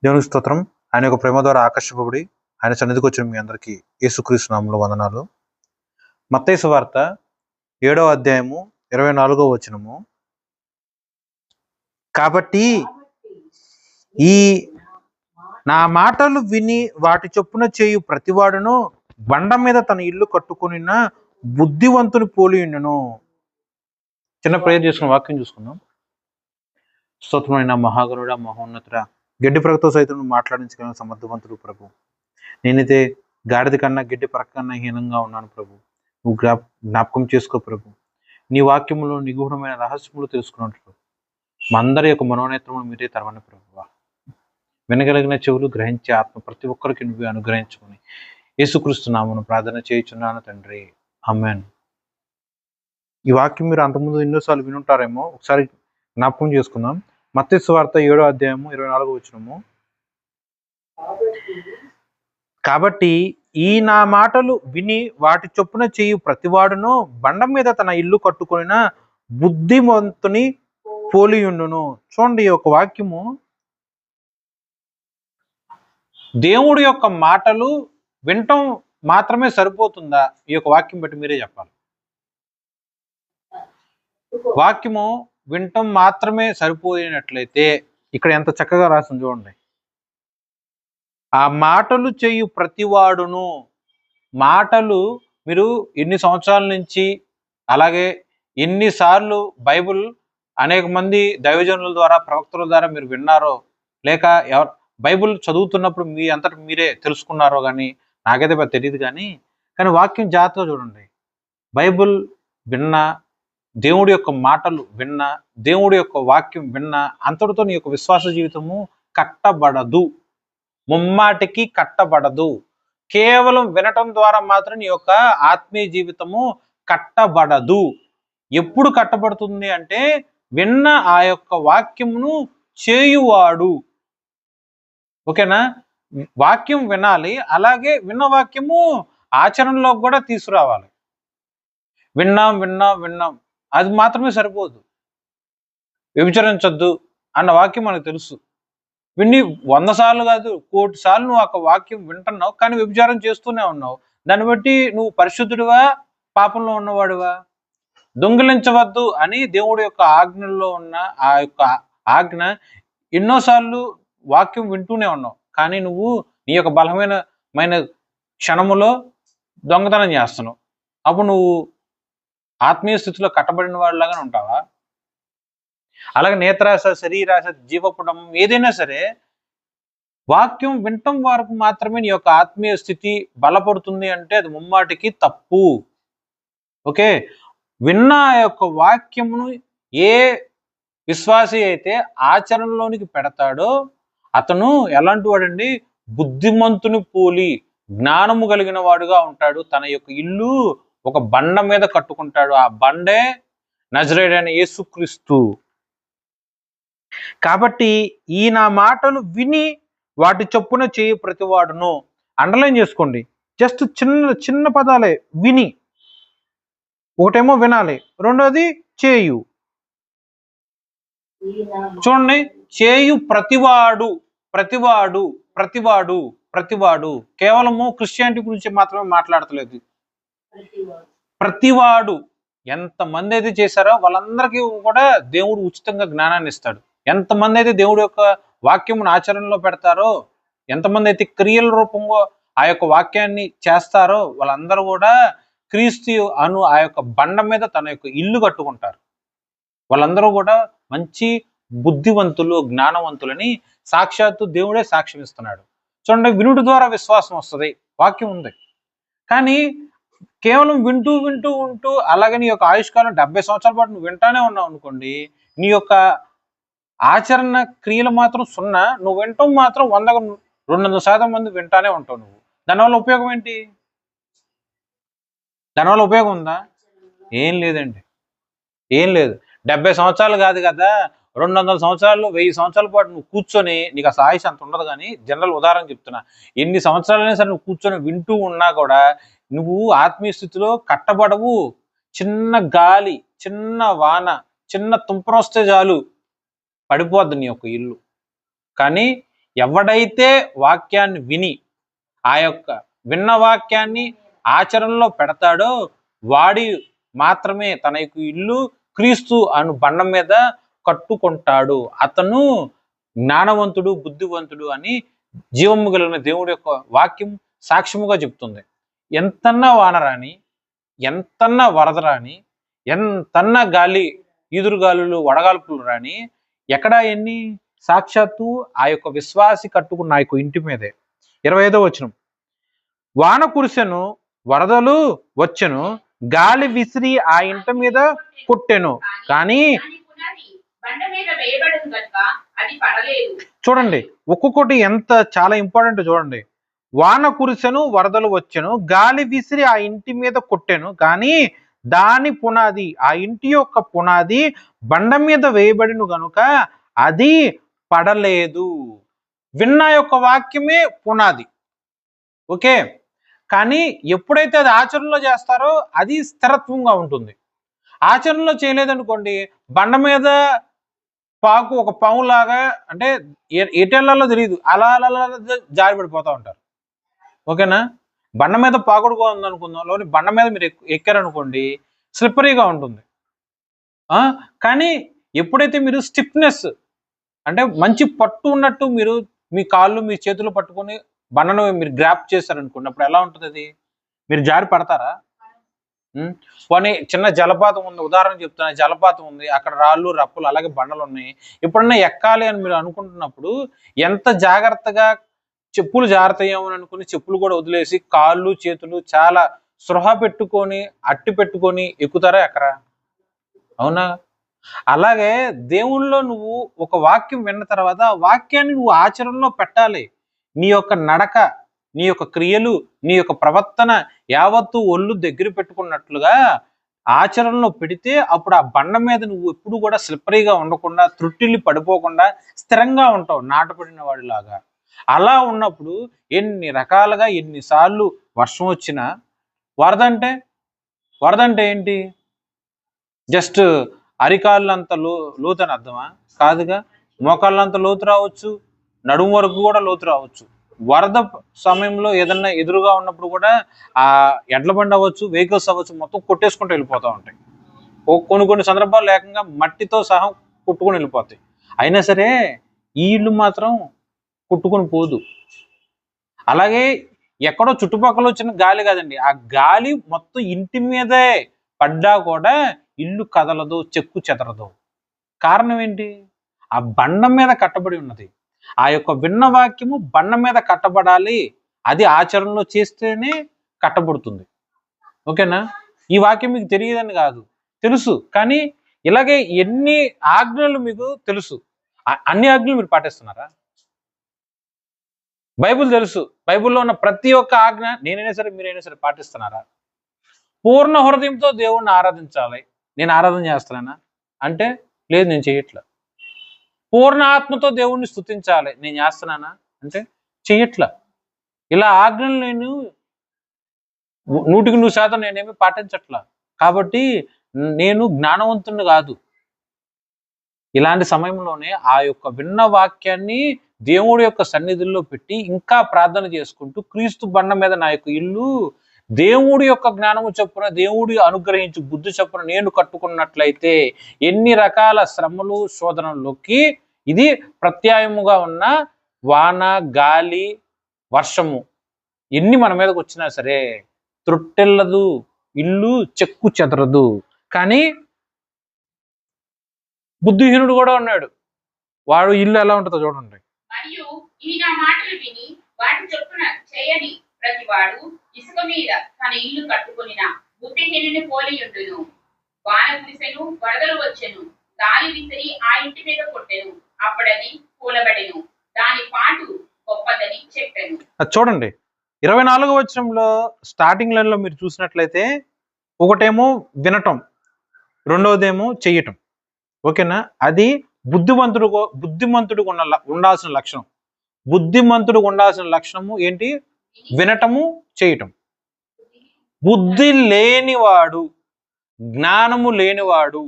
దేవునికి స్తోత్రం. ఆయన యొక్క ప్రేమ ద్వారా ఆకర్షింపబడి ఆయన సన్నిధికి వచ్చిన మీ అందరికీ యేసుక్రీస్తు నామములో వందనాలు. మత్తయి సువార్త 7వ అధ్యాయము 24వ వచనము. కాబట్టి ఈ నా మాటలు విని వాటి చొప్పున చేయు ప్రతివాడును బండ మీద తన ఇల్లు కట్టుకొనిన బుద్ధివంతుని పోలి ఉండును. చిన్న ప్రేయర్ చేసుకున్న వాక్యం చూసుకుందాం. స్తోత్రమైన మహాగణుడ, మహోన్నతుడ, గడ్డి పరకతో సైతం మాట్లాడించగలిగిన సమర్థవంతుడు ప్రభు. నేనైతే గాడిద కన్నా గడ్డి పరక కన్నా హీనంగా ఉన్నాను ప్రభు. నువ్వు జ్ఞాపకం చేసుకో ప్రభు. నీ వాక్యములో నిగూఢమైన రహస్యములు తెలుసుకున్నట్టు మా అందరి యొక్క మనోనేత్రములు మీరే తెరవండి ప్రభు. వినగలిగిన చెవులు గ్రహించే ఆత్మ ప్రతి ఒక్కరికి నువ్వే అనుగ్రహించుకొని యేసుక్రీస్తు నామమున ప్రార్థన చేయుచున్నాను తండ్రి, ఆమేన్. ఈ వాక్యం మీరు అంతకుముందు ఎన్నోసార్లు వినుంటారేమో, ఒకసారి జ్ఞాపకం చేసుకుందాం. మత్తయి సువార్త 7వ అధ్యాయము 24వ వచనము. కాబట్టి ఈ నా మాటలు విని వాటి చొప్పున చేయు ప్రతివాడును బండ మీద తన ఇల్లు కట్టుకొనిన బుద్ధిమంతుని పోలియుండును. చూడండి, ఒక వాక్యము దేవుడి యొక్క మాటలు వినటం మాత్రమే సరిపోతుందా? ఈ యొక్క వాక్యం బట్టి మీరే చెప్పాలి. వాక్యము వినటం మాత్రమే సరిపోయినట్లయితే ఇక్కడ ఎంత చక్కగా రాసింది చూడండి. ఆ మాటలు చేయు ప్రతివాడును. మాటలు మీరు ఎన్ని సంవత్సరాల నుంచి, అలాగే ఎన్నిసార్లు బైబిల్ అనేక మంది దైవజనుల ద్వారా, ప్రవక్తల ద్వారా మీరు విన్నారో, లేక బైబిల్ చదువుతున్నప్పుడు మీ అంతటి మీరే తెలుసుకున్నారో కానీ నాకైతే పెద్ద తెలియదు. కానీ వాక్యం జాగ్రత్తగా చూడండి. బైబిల్ విన్నా, దేవుడి యొక్క మాటలు విన్నా, దేవుడి యొక్క వాక్యం విన్నా, అంతటితో నీ యొక్క విశ్వాస జీవితము కట్టబడదు, ముమ్మాటికి కట్టబడదు. కేవలం వినటం ద్వారా మాత్రం నీ యొక్క ఆత్మీయ జీవితము కట్టబడదు. ఎప్పుడు కట్టబడుతుంది అంటే విన్న ఆ యొక్క వాక్యమును చేయువాడు. ఓకేనా? వాక్యం వినాలి, అలాగే విన్న వాక్యము ఆచరణలోకి కూడా తీసుకురావాలి. విన్నాం విన్నాం విన్నాం అది మాత్రమే సరిపోదు. వ్యభిచరించొద్దు అన్న వాక్యం మనకు తెలుసు. విన్ని 100 సార్లు కాదు, 1,000,000 సార్లు నువ్వు ఒక వాక్యం వింటున్నావు, కానీ వ్యభిచారం చేస్తూనే ఉన్నావు. దాన్ని బట్టి నువ్వు పరిశుద్ధుడివా, పాపంలో ఉన్నవాడివా? దొంగిలించవద్దు అని దేవుడి యొక్క ఆజ్ఞల్లో ఉన్న ఆ యొక్క ఆజ్ఞ ఎన్నోసార్లు వాక్యం వింటూనే ఉన్నావు, కానీ నువ్వు నీ యొక్క బలమైన క్షణములో దొంగతనం చేస్తున్నావు. అప్పుడు నువ్వు ఆత్మీయ స్థితిలో కట్టబడిన వాళ్ళలాగానే ఉంటావా? అలాగే నేత్రాశ, శరీరాశ, జీవపుటం ఏదైనా సరే వాక్యం వినటం వరకు మాత్రమే నీ యొక్క ఆత్మీయ స్థితి బలపడుతుంది అంటే అది ముమ్మాటికి తప్పు. ఓకే, విన్న ఆ యొక్క వాక్యమును ఏ విశ్వాసి అయితే ఆచరణలోనికి పెడతాడో అతను ఎలాంటి వాడండి? బుద్ధిమంతుని పోలి జ్ఞానము కలిగిన వాడుగా ఉంటాడు. తన యొక్క ఇల్లు ఒక బండ మీద కట్టుకుంటాడు. ఆ బండే నజరేయుడైన యేసుక్రీస్తు. కాబట్టి ఈ నా మాటలు విని వాటి చొప్పున చేయు ప్రతివాడును. అండర్లైన్ చేసుకోండి. జస్ట్ చిన్న పదాలే. విని, ఒకటేమో వినాలి, రెండోది చేయు. చూడండి, చేయు ప్రతివాడు, ప్రతివాడు, ప్రతివాడు, ప్రతివాడు. కేవలము క్రిస్టియానిటీ గురించి మాత్రమే మాట్లాడతలేదు. ప్రతివాడు ఎంతమంది అయితే చేశారో వాళ్ళందరికీ కూడా దేవుడు ఉచితంగా జ్ఞానాన్ని ఇస్తాడు. ఎంతమంది అయితే దేవుడి యొక్క వాక్యమును ఆచరణలో పెడతారో, ఎంతమంది అయితే క్రియల రూపంలో ఆ యొక్క వాక్యాన్ని చేస్తారో వాళ్ళందరూ కూడా క్రీస్తు అను ఆ యొక్క బండ మీద తన యొక్క ఇల్లు కట్టుకుంటారు. వాళ్ళందరూ కూడా మంచి బుద్ధివంతులు, జ్ఞానవంతులని సాక్షాత్తు దేవుడే సాక్ష్యం ఇస్తున్నాడు. చూడండి, వినుడి ద్వారా విశ్వాసం వస్తుంది, వాక్యం ఉంది. కానీ కేవలం వింటూ వింటూ ఉంటూ, అలాగే నీ యొక్క ఆయుష్కాలం 70 సంవత్సరాల పాటు నువ్వు వింటానే ఉన్నావు అనుకోండి, నీ యొక్క ఆచరణ క్రియలు మాత్రం 0. నువ్వు వింటాం మాత్రం 100-200% మంది వింటానే ఉంటావు. నువ్వు దానివల్ల ఉపయోగం ఏంటి? దానివల్ల ఉపయోగం ఉందా? ఏం లేదండి, ఏం లేదు. 70 సంవత్సరాలు కాదు కదా, 200 సంవత్సరాలు, 1000 సంవత్సరాల పాటు నువ్వు కూర్చొని, నీకు అసలు ఆయుష్ అంత ఉండదు. కానీ జనరల్ ఉదాహరణ చెప్తున్నా, ఎన్ని సంవత్సరాలైనా సరే నువ్వు కూర్చొని వింటూ ఉన్నా కూడా నువ్వు ఆత్మీయ స్థితిలో కట్టబడవు. చిన్న గాలి, చిన్న వాన, చిన్న తుంపరొస్తే చాలు పడిపోద్ది నీ యొక్క ఇల్లు. కానీ ఎవడైతే వాక్యాన్ని విని ఆ యొక్క విన్న వాక్యాన్ని ఆచరణలో పెడతాడో వాడి మాత్రమే తన యొక్క ఇల్లు క్రీస్తు అను బండ మీద కట్టుకుంటాడు. అతను జ్ఞానవంతుడు, బుద్ధివంతుడు అని జీవము కలిగిన దేవుడి యొక్క వాక్యం సాక్ష్యముగా చెప్తుంది. ఎంతన్నా వానరాని, ఎంతన్నా వరద రాని, ఎంతన్నా గాలి ఈదురుగాలులు వడగాల్పులు రాని, ఎక్కడ ఎన్ని సాక్షాత్తు ఆ యొక్క విశ్వాసి కట్టుకున్న ఆ యొక్క ఇంటి మీదే. 25వ వచనం, వాన కురిసెను, వరదలు వచ్చెను, గాలి విసిరి ఆ ఇంటి మీద కొట్టెను, కానీ చూడండి ఒక్కొక్కటి ఎంత చాలా ఇంపార్టెంట్. చూడండి, వాన కురిసెను, వరదలు వచ్చెను, గాలి విసిరి ఆ ఇంటి మీద కొట్టెను, కానీ దాని పునాది, ఆ ఇంటి యొక్క పునాది బండ మీద వేయబడిను గనుక అది పడలేదు. విన్న యొక్క వాక్యమే పునాది, ఓకే. కానీ ఎప్పుడైతే అది ఆచరణలో చేస్తారో అది స్థిరత్వంగా ఉంటుంది. ఆచరణలో చేయలేదనుకోండి, బండ మీద పాకు ఒక పావులాగా, అంటే ఎటెళ్లలో తెలియదు, అలా అలా జారి పడిపోతూ ఉంటారు, ఓకేనా. బండ మీద పాకుడుగా ఉందనుకుందాం, లోని బండ మీద మీరు ఎక్కారనుకోండి స్లిప్పరీగా ఉంటుంది. కానీ ఎప్పుడైతే మీరు స్టిఫ్నెస్, అంటే మంచి పట్టు ఉన్నట్టు మీరు మీ కాళ్ళు మీ చేతులు పట్టుకొని బండను మీరు గ్రాప్ చేశారనుకోండి, అప్పుడు ఎలా ఉంటుంది అది? మీరు జారి పడతారా? పోనీ చిన్న జలపాతం ఉంది, ఉదాహరణ చెప్తున్నా, జలపాతం ఉంది, అక్కడ రాళ్ళు రప్పులు అలాగే బండలు ఉన్నాయి. ఎప్పుడన్నా ఎక్కాలి అని మీరు అనుకుంటున్నప్పుడు ఎంత జాగ్రత్తగా చెప్పులు జాగ్రత్తయేమో అనుకుని చెప్పులు కూడా వదిలేసి కాళ్ళు చేతులు చాలా స్పృహ పెట్టుకొని అట్టి పెట్టుకొని ఎక్కుతారా ఎక్కరా? అవునా? అలాగే దేవుళ్ళలో నువ్వు ఒక వాక్యం విన్న తర్వాత ఆ వాక్యాన్ని నువ్వు ఆచరణలో పెట్టాలి. నీ యొక్క నడక, నీ యొక్క క్రియలు, నీ యొక్క ప్రవర్తన యావత్తు ఒళ్ళు దగ్గర పెట్టుకున్నట్లుగా ఆచరణలో పెడితే అప్పుడు ఆ బండ మీద నువ్వు ఎప్పుడు కూడా స్లిప్పరీగా ఉండకుండా, త్రుట్టిల్లి పడిపోకుండా స్థిరంగా ఉంటావు, నాటపడిన వాడిలాగా. అలా ఉన్నప్పుడు ఎన్ని రకాలుగా ఎన్నిసార్లు వర్షం వచ్చినా, వరద అంటే ఏంటి? జస్ట్ అరికాళ్ళంత లోతని అర్థమా? కాదుగా. మోకాళ్ళంత లోతు రావచ్చు, నడుము వరకు కూడా లోతు రావచ్చు. వరద సమయంలో ఏదన్నా ఎదురుగా ఉన్నప్పుడు కూడా ఆ ఎడ్ల బండి అవ్వచ్చు, వెహికల్స్ అవ్వచ్చు, మొత్తం కొట్టేసుకుంటూ వెళ్ళిపోతూ ఉంటాయి. కొన్ని సందర్భాలు లేకుండా మట్టితో సహా కొట్టుకొని వెళ్ళిపోతాయి. అయినా సరే ఈ ఇల్లు మాత్రం కొట్టుకొని పోదు. అలాగే ఎక్కడో చుట్టుపక్కల వచ్చిన గాలి కాదండి, ఆ గాలి మొత్తం ఇంటి మీదే పడ్డా కూడా ఇల్లు కదలదు, చెక్కు చెదరదు. కారణం ఏంటి? ఆ బండ మీద కట్టబడి ఉన్నది. ఆ యొక్క విన్న వాక్యము బండ మీద కట్టబడాలి, అది ఆచరణలో చేస్తేనే కట్టబడుతుంది, ఓకేనా. ఈ వాక్యం మీకు తెలియదని కాదు, తెలుసు. కానీ ఇలాగే ఎన్ని ఆజ్ఞలు మీకు తెలుసు, అన్ని ఆజ్ఞలు మీరు పాటిస్తున్నారా? బైబుల్ తెలుసు, బైబుల్లో ఉన్న ప్రతి ఒక్క ఆజ్ఞ నేనైనా సరే మీరైనా సరే పాటిస్తున్నారా? పూర్ణ హృదయంతో దేవుణ్ణి ఆరాధించాలి, నేను ఆరాధన చేస్తున్నానా అంటే లేదు, నేను చేయట్లా. పూర్ణ ఆత్మతో దేవుణ్ణి స్తుతించాలి, నేను చేస్తున్నానా అంటే చెయ్యట్లా. ఇలా ఆజ్ఞలు నేను 100% నేనేమి పాటించట్లా. కాబట్టి నేను జ్ఞానవంతుని కాదు. ఇలాంటి సమయంలోనే ఆ యొక్క విన్న వాక్యాన్ని దేవుడి యొక్క సన్నిధుల్లో పెట్టి ఇంకా ప్రార్థన చేసుకుంటూ, క్రీస్తు బండ మీద నా యొక్క ఇల్లు దేవుడి యొక్క జ్ఞానము చొప్పున, దేవుడి అనుగ్రహించి బుద్ధి చొప్పున నేను కట్టుకున్నట్లయితే ఎన్ని రకాల శ్రమలు శోధనల్లోకి ఇది ప్రత్యాయముగా ఉన్న వాన గాలి వర్షము ఎన్ని మన మీదకి వచ్చినా సరే త్రొట్టెల్లదు, ఇల్లు చెక్కు చెదరదు. కానీ బుద్ధిహీనుడు కూడా ఉన్నాడు, వాడు ఇల్లు ఎలా ఉంటుందో చూడండి. మరియు ఈ నా మాటలు విని వాటి చొప్పున చేయని ప్రతి వాడు ఇసుక మీద తన ఇల్లు కట్టుకొనిన బుద్ధిహీనుని పోలి ఉండును. వాన కురిసెను, వరదలు వచ్చెను, గాలి విసిరి ఆ ఇంటి మీద కొట్టెను, అప్పుడది కూలబడెను, దాని పాటు గొప్పదని చెప్పాను. చూడండి 24వ వచనంలో స్టార్టింగ్ లైన్ లో మీరు చూసినట్లయితే ఒకటేమో వినటం, రెండవదేమో చెయ్యటం, ఓకేనా. అది బుద్ధిమంతుడికి ఉండాల్సిన లక్షణం. బుద్ధిమంతుడికి ఉండాల్సిన లక్షణము ఏంటి? వినటము, చేయటం. బుద్ధి లేనివాడు, జ్ఞానము లేనివాడు,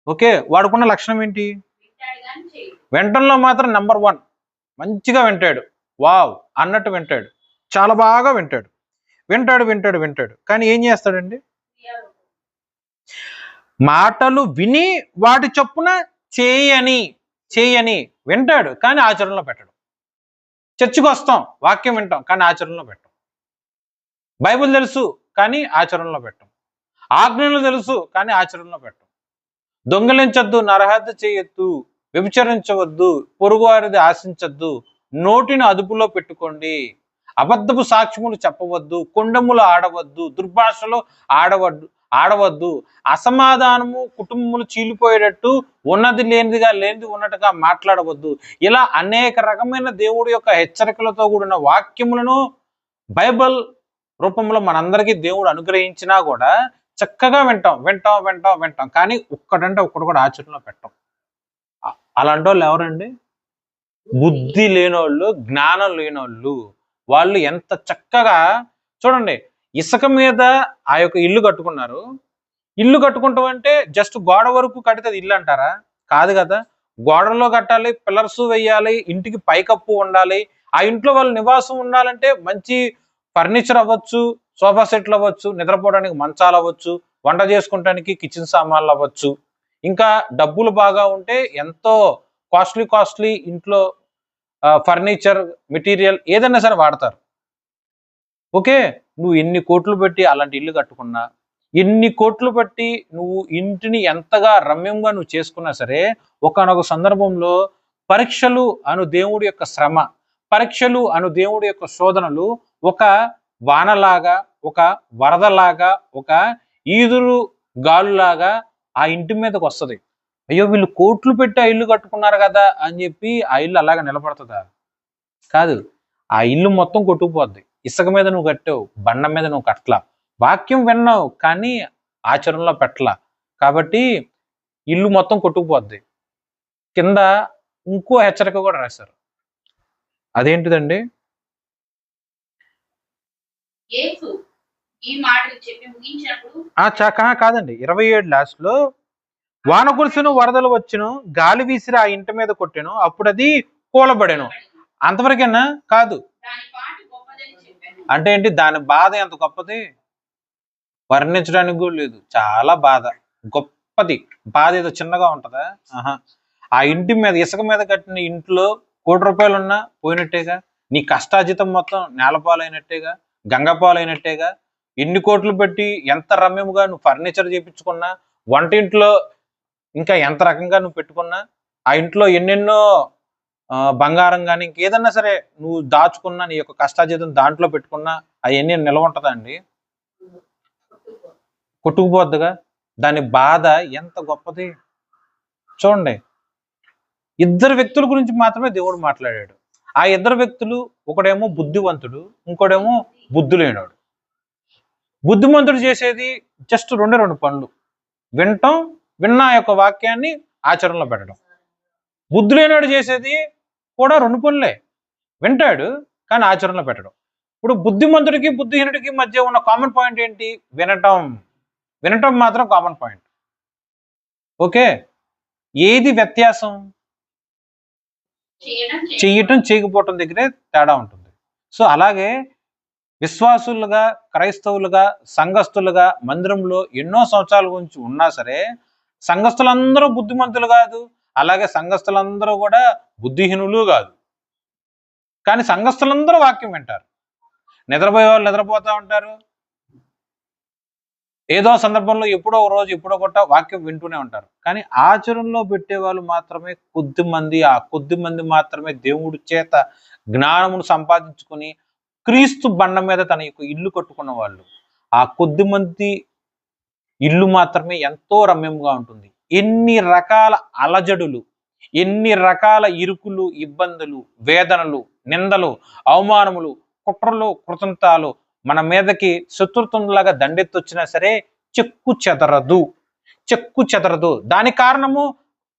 ఓకే, వాడుకున్న లక్షణం ఏంటి? వింటాడు గాని చేయడు. వెంటనే మాత్రం నెంబర్ 1 మంచిగా వింటాడు, వావ్ అన్నట్టు వింటాడు, చాలా బాగా వింటాడు, వింటాడు వింటాడు వింటాడు. కానీ ఏం చేస్తాడండి? మాటలు విని వాటి చొప్పున చేయని చేయని వింటాడు, కానీ ఆచరణలో పెట్టడు. చర్చికి వస్తాం, వాక్యం వింటాం, కానీ ఆచరణలో పెట్టం. బైబిల్ తెలుసు, కానీ ఆచరణలో పెట్టం. ఆజ్ఞలు తెలుసు, కానీ ఆచరణలో పెట్టం. దొంగిలించొద్దు, నరహత్య చేయొద్దు, వ్యభిచరించవద్దు, పొరుగువారిది ఆశించద్దు, నోటిని అదుపులో పెట్టుకోండి, అబద్ధపు సాక్ష్యములు చెప్పవద్దు, కొండములు ఆడవద్దు, దుర్భాషలు ఆడవద్దు, అసమాధానము కుటుంబములు చీలిపోయేటట్టు ఉన్నది లేనిదిగా లేనిది ఉన్నట్టుగా మాట్లాడవద్దు. ఇలా అనేక రకమైన దేవుడి యొక్క హెచ్చరికలతో కూడిన వాక్యములను బైబిల్ రూపంలో మనందరికీ దేవుడు అనుగ్రహించినా కూడా చక్కగా వింటాం వింటాం వింటాం వింటాం, కానీ ఒక్కడంటే ఒక్కడు కూడా ఆచరణలో పెట్టం. అలాంటి వాళ్ళు ఎవరండి? బుద్ధి లేనోళ్ళు, జ్ఞానం లేనోళ్ళు. వాళ్ళు ఎంత చక్కగా చూడండి, ఇసుక మీద ఆ యొక్క ఇల్లు కట్టుకున్నారు. ఇల్లు కట్టుకుంటాం అంటే జస్ట్ గోడ వరకు కడితే అది ఇల్లు అంటారా? కాదు కదా. గోడలో కట్టాలి, పిల్లర్స్ వేయాలి, ఇంటికి పైకప్పు ఉండాలి. ఆ ఇంట్లో వాళ్ళు నివాసం ఉండాలంటే మంచి ఫర్నిచర్ అవ్వచ్చు, సోఫా సెట్లు అవ్వచ్చు, నిద్రపోవడానికి మంచాలు అవ్వచ్చు, వంట చేసుకోవడానికి కిచెన్ సామాన్లు అవ్వచ్చు. ఇంకా డబ్బులు బాగా ఉంటే ఎంతో కాస్ట్లీ ఇంట్లో ఫర్నిచర్ మెటీరియల్ ఏదైనా సరే వాడతారు. ఓకే, నువ్వు ఎన్ని కోట్లు పెట్టి అలాంటి ఇల్లు కట్టుకున్నా, ఎన్ని కోట్లు పెట్టి నువ్వు ఇంటిని ఎంతగా రమ్యంగా నువ్వు చేసుకున్నా సరే, ఒకానొక సందర్భంలో పరీక్షలు అను దేవుడి యొక్క శ్రమ, పరీక్షలు అను దేవుడి యొక్క శోధనలు ఒక వానలాగా, ఒక వరదలాగా, ఒక ఈదురు గాలులాగా ఆ ఇంటి మీదకి వస్తుంది. అయ్యో వీళ్ళు కోట్లు పెట్టి ఆ ఇల్లు కట్టుకున్నారు కదా అని చెప్పి ఆ ఇల్లు అలాగా నిలబడుతుందా? కాదు. ఆ ఇల్లు మొత్తం కొట్టుకుపోద్ది. ఇసుక మీద నువ్వు కట్టావు, బండ మీద నువ్వు కట్టలా, వాక్యం విన్నావు కానీ ఆచరణలో పెట్టలా, కాబట్టి ఇల్లు మొత్తం కొట్టుకుపోద్ది. కింద ఇంకో హెచ్చరిక కూడా రాశారు. అదేంటిదండి? యేసు ఈ మాటలు చెప్పి ముగించినప్పుడు కాదండి, 27 లాస్ట్ లో వాన కురిసెను, వరదలు వచ్చును, గాలి విసిరి ఆ ఇంటి మీద కొట్టెను, అప్పుడు అది కూలబడెను. అంతవరకేనా? కాదు. దాని పాటి గొప్పదని చెప్పాను. అంటే ఏంటి? దాని బాధ ఎంత గొప్పది వర్ణించడానికి కూడా లేదు. చాలా బాధ, గొప్పది. బాధ ఏదో చిన్నగా ఉంటుందా? ఆహా. ఆ ఇంటి మీద, ఇసుక మీద కట్టిన ఇంట్లో ₹1 ఉన్నా పోయినట్టేగా, నీ కష్టాజితం మొత్తం నేలపాలైనట్టేగా, గంగపాలైనట్టేగా. ఎన్ని కోట్లు పెట్టి ఎంత రమ్యముగా నువ్వు ఫర్నిచర్ చేయించుకున్నా, వంటింట్లో ఇంకా ఎంత రకంగా నువ్వు పెట్టుకున్నా, ఆ ఇంట్లో ఎన్నెన్నో బంగారం కానీ ఇంకేదన్నా సరే నువ్వు దాచుకున్నా, నీ యొక్క కష్టాజీతం దాంట్లో పెట్టుకున్నా, అవన్నీ నిలవ ఉంటుందా అండి? కొట్టుకుపోద్దుగా. దాని బాధ ఎంత గొప్పది చూడండి. ఇద్దరు వ్యక్తుల గురించి మాత్రమే దేవుడు మాట్లాడాడు. ఆ ఇద్దరు వ్యక్తులు, ఒకడేమో బుద్ధివంతుడు, ఇంకోడేమో బుద్ధి లేనివాడు. బుద్ధిమంతుడు చేసేది జస్ట్ రెండు పనులు: వినటం, విన్న యొక్క వాక్యాన్ని ఆచరణలో పెట్టడం. బుద్ధి లేనివాడు చేసేది కూడా 2 పనులే: వింటాడు కానీ ఆచరణలో పెట్టడం. ఇప్పుడు బుద్ధిమంతుడికి బుద్ధిహీనుడికి మధ్య ఉన్న కామన్ పాయింట్ ఏంటి? వినటం. వినటం మాత్రం కామన్ పాయింట్. ఓకే, ఏది వ్యత్యాసం? చేయటం చేయకపోవటం దగ్గరే తేడా ఉంటుంది. సో అలాగే విశ్వాసులుగా, క్రైస్తవులుగా, సంఘస్థులుగా మందిరంలో ఎన్నో సంవత్సరాల గురించి ఉన్నా సరే, సంఘస్థులందరూ బుద్ధిమంతులు కాదు, అలాగే సంఘస్థులందరూ కూడా బుద్ధిహీనులు కాదు. కానీ సంఘస్థులందరూ వాక్యం వింటారు. నిద్రపోయే వాళ్ళు నిద్రపోతూ ఉంటారు. ఏదో సందర్భంలో ఎప్పుడో ఒక రోజు ఎప్పుడో కొట్ట వాక్యం వింటూనే ఉంటారు. కానీ ఆచరణలో పెట్టే వాళ్ళు మాత్రమే కొద్దిమంది. ఆ కొద్దిమంది మాత్రమే దేవుడి చేత జ్ఞానమును సంపాదించుకొని క్రీస్తు బండ మీద తన యొక్క ఇల్లు కట్టుకున్న వాళ్ళు. ఆ కొద్దిమంది ఇల్లు మాత్రమే ఎంతో రమ్యంగా ఉంటుంది. ఎన్ని రకాల అలజడులు, ఎన్ని రకాల ఇరుకులు, ఇబ్బందులు, వేదనలు, నిందలు, అవమానములు, కుట్రలు, కృతంతాలు మన మీదకి శత్రుత్వంలాగా దండెత్తొచ్చినా సరే చెక్కు చెదరదు. దానికి కారణము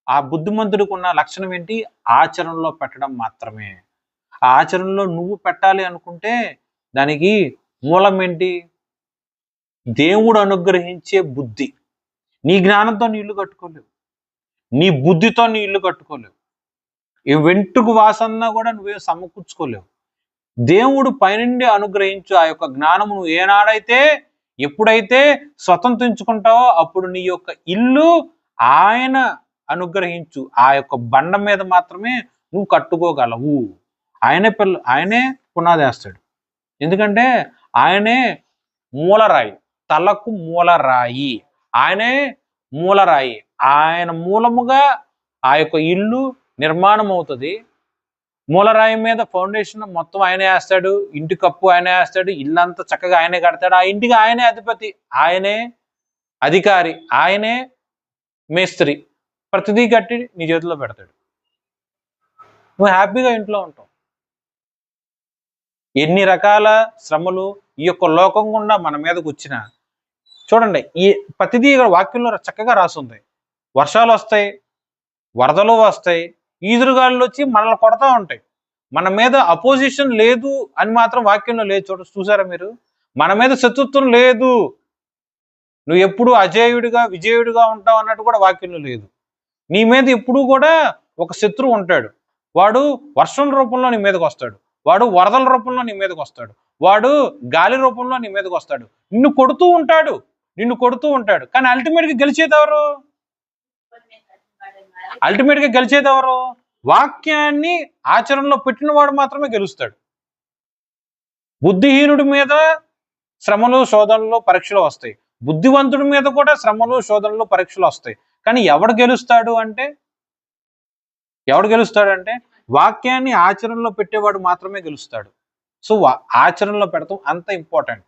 ఆ బుద్ధిమంతుడికి ఉన్న లక్షణం ఏంటి? ఆచరణలో పెట్టడం మాత్రమే. ఆ ఆచరణలో నువ్వు పెట్టాలి అనుకుంటే దానికి మూలం ఏంటి? దేవుడు అనుగ్రహించే బుద్ధి. నీ జ్ఞానంతో నీ ఇల్లు కట్టుకోలేవు, నీ బుద్ధితో నీ ఇల్లు కట్టుకోలేవు. ఈ వెంట్రుకు వాసన కూడా నువ్వేం సమకూర్చుకోలేవు. దేవుడు పైనుండి అనుగ్రహించు ఆ యొక్క జ్ఞానము నువ్వు ఏనాడైతే ఎప్పుడైతే స్వతంత్రించుకుంటావో అప్పుడు నీ యొక్క ఇల్లు ఆయన అనుగ్రహించు ఆ యొక్క బండ మీద మాత్రమే నువ్వు కట్టుకోగలవు. ఆయనే పునాదేస్తాడు. ఎందుకంటే ఆయనే మూలరాయి, తలకు మూలరాయి, ఆయనే మూలరాయి. ఆయన మూలముగా ఆ యొక్క ఇల్లు నిర్మాణం అవుతుంది. మూలరాయి మీద ఫౌండేషన్ మొత్తం ఆయనే వేస్తాడు, ఇంటి కప్పు ఆయనే వేస్తాడు, ఇల్లంతా చక్కగా ఆయనే కడతాడు. ఆ ఇంటికి ఆయనే అధిపతి, ఆయనే అధికారి, ఆయనే మేస్త్రి. ప్రతిదీ కట్టి నీ చేతిలో పెడతాడు. నువ్వు హ్యాపీగా ఇంట్లో ఉంటావు. ఎన్ని రకాల శ్రమలు ఈ యొక్క లోకం గుండా మన మీదకి వచ్చినా చూడండి, ఈ ప్రతిదీ వాక్యంలో చక్కగా రాసుంది. వర్షాలు వస్తాయి, వరదలు వస్తాయి, ఈదురుగాళ్ళు వచ్చి మనల్ని కొడతా ఉంటాయి. మన మీద అపోజిషన్ లేదు అని మాత్రం వాక్యంలో లేదు. చూసారా మీరు? మన మీద శత్రుత్వం లేదు, నువ్వు ఎప్పుడు అజేయుడిగా విజయుడిగా ఉంటావు అన్నట్టు కూడా వాక్యంలో లేదు. నీ మీద ఎప్పుడూ కూడా ఒక శత్రువు ఉంటాడు. వాడు వర్షం రూపంలో నీ మీదకి వస్తాడు, వాడు వరదల రూపంలో నీ మీదకి వస్తాడు, వాడు గాలి రూపంలో నీ మీదకి వస్తాడు, నిన్ను కొడుతూ ఉంటాడు. కానీ అల్టిమేట్గా గెలిచేది ఎవరు? వాక్యాన్ని ఆచరణలో పెట్టిన వాడు మాత్రమే గెలుస్తాడు. బుద్ధిహీనుడి మీద శ్రమలు శోధనలు పరీక్షలు వస్తాయి, బుద్ధివంతుడి మీద కూడా శ్రమలు శోధనలు పరీక్షలు వస్తాయి. కానీ ఎవడు గెలుస్తాడు అంటే వాక్యాన్ని ఆచరణలో పెట్టేవాడు మాత్రమే గెలుస్తాడు. సో ఆచరణలో పెడతాం అంత ఇంపార్టెంట్.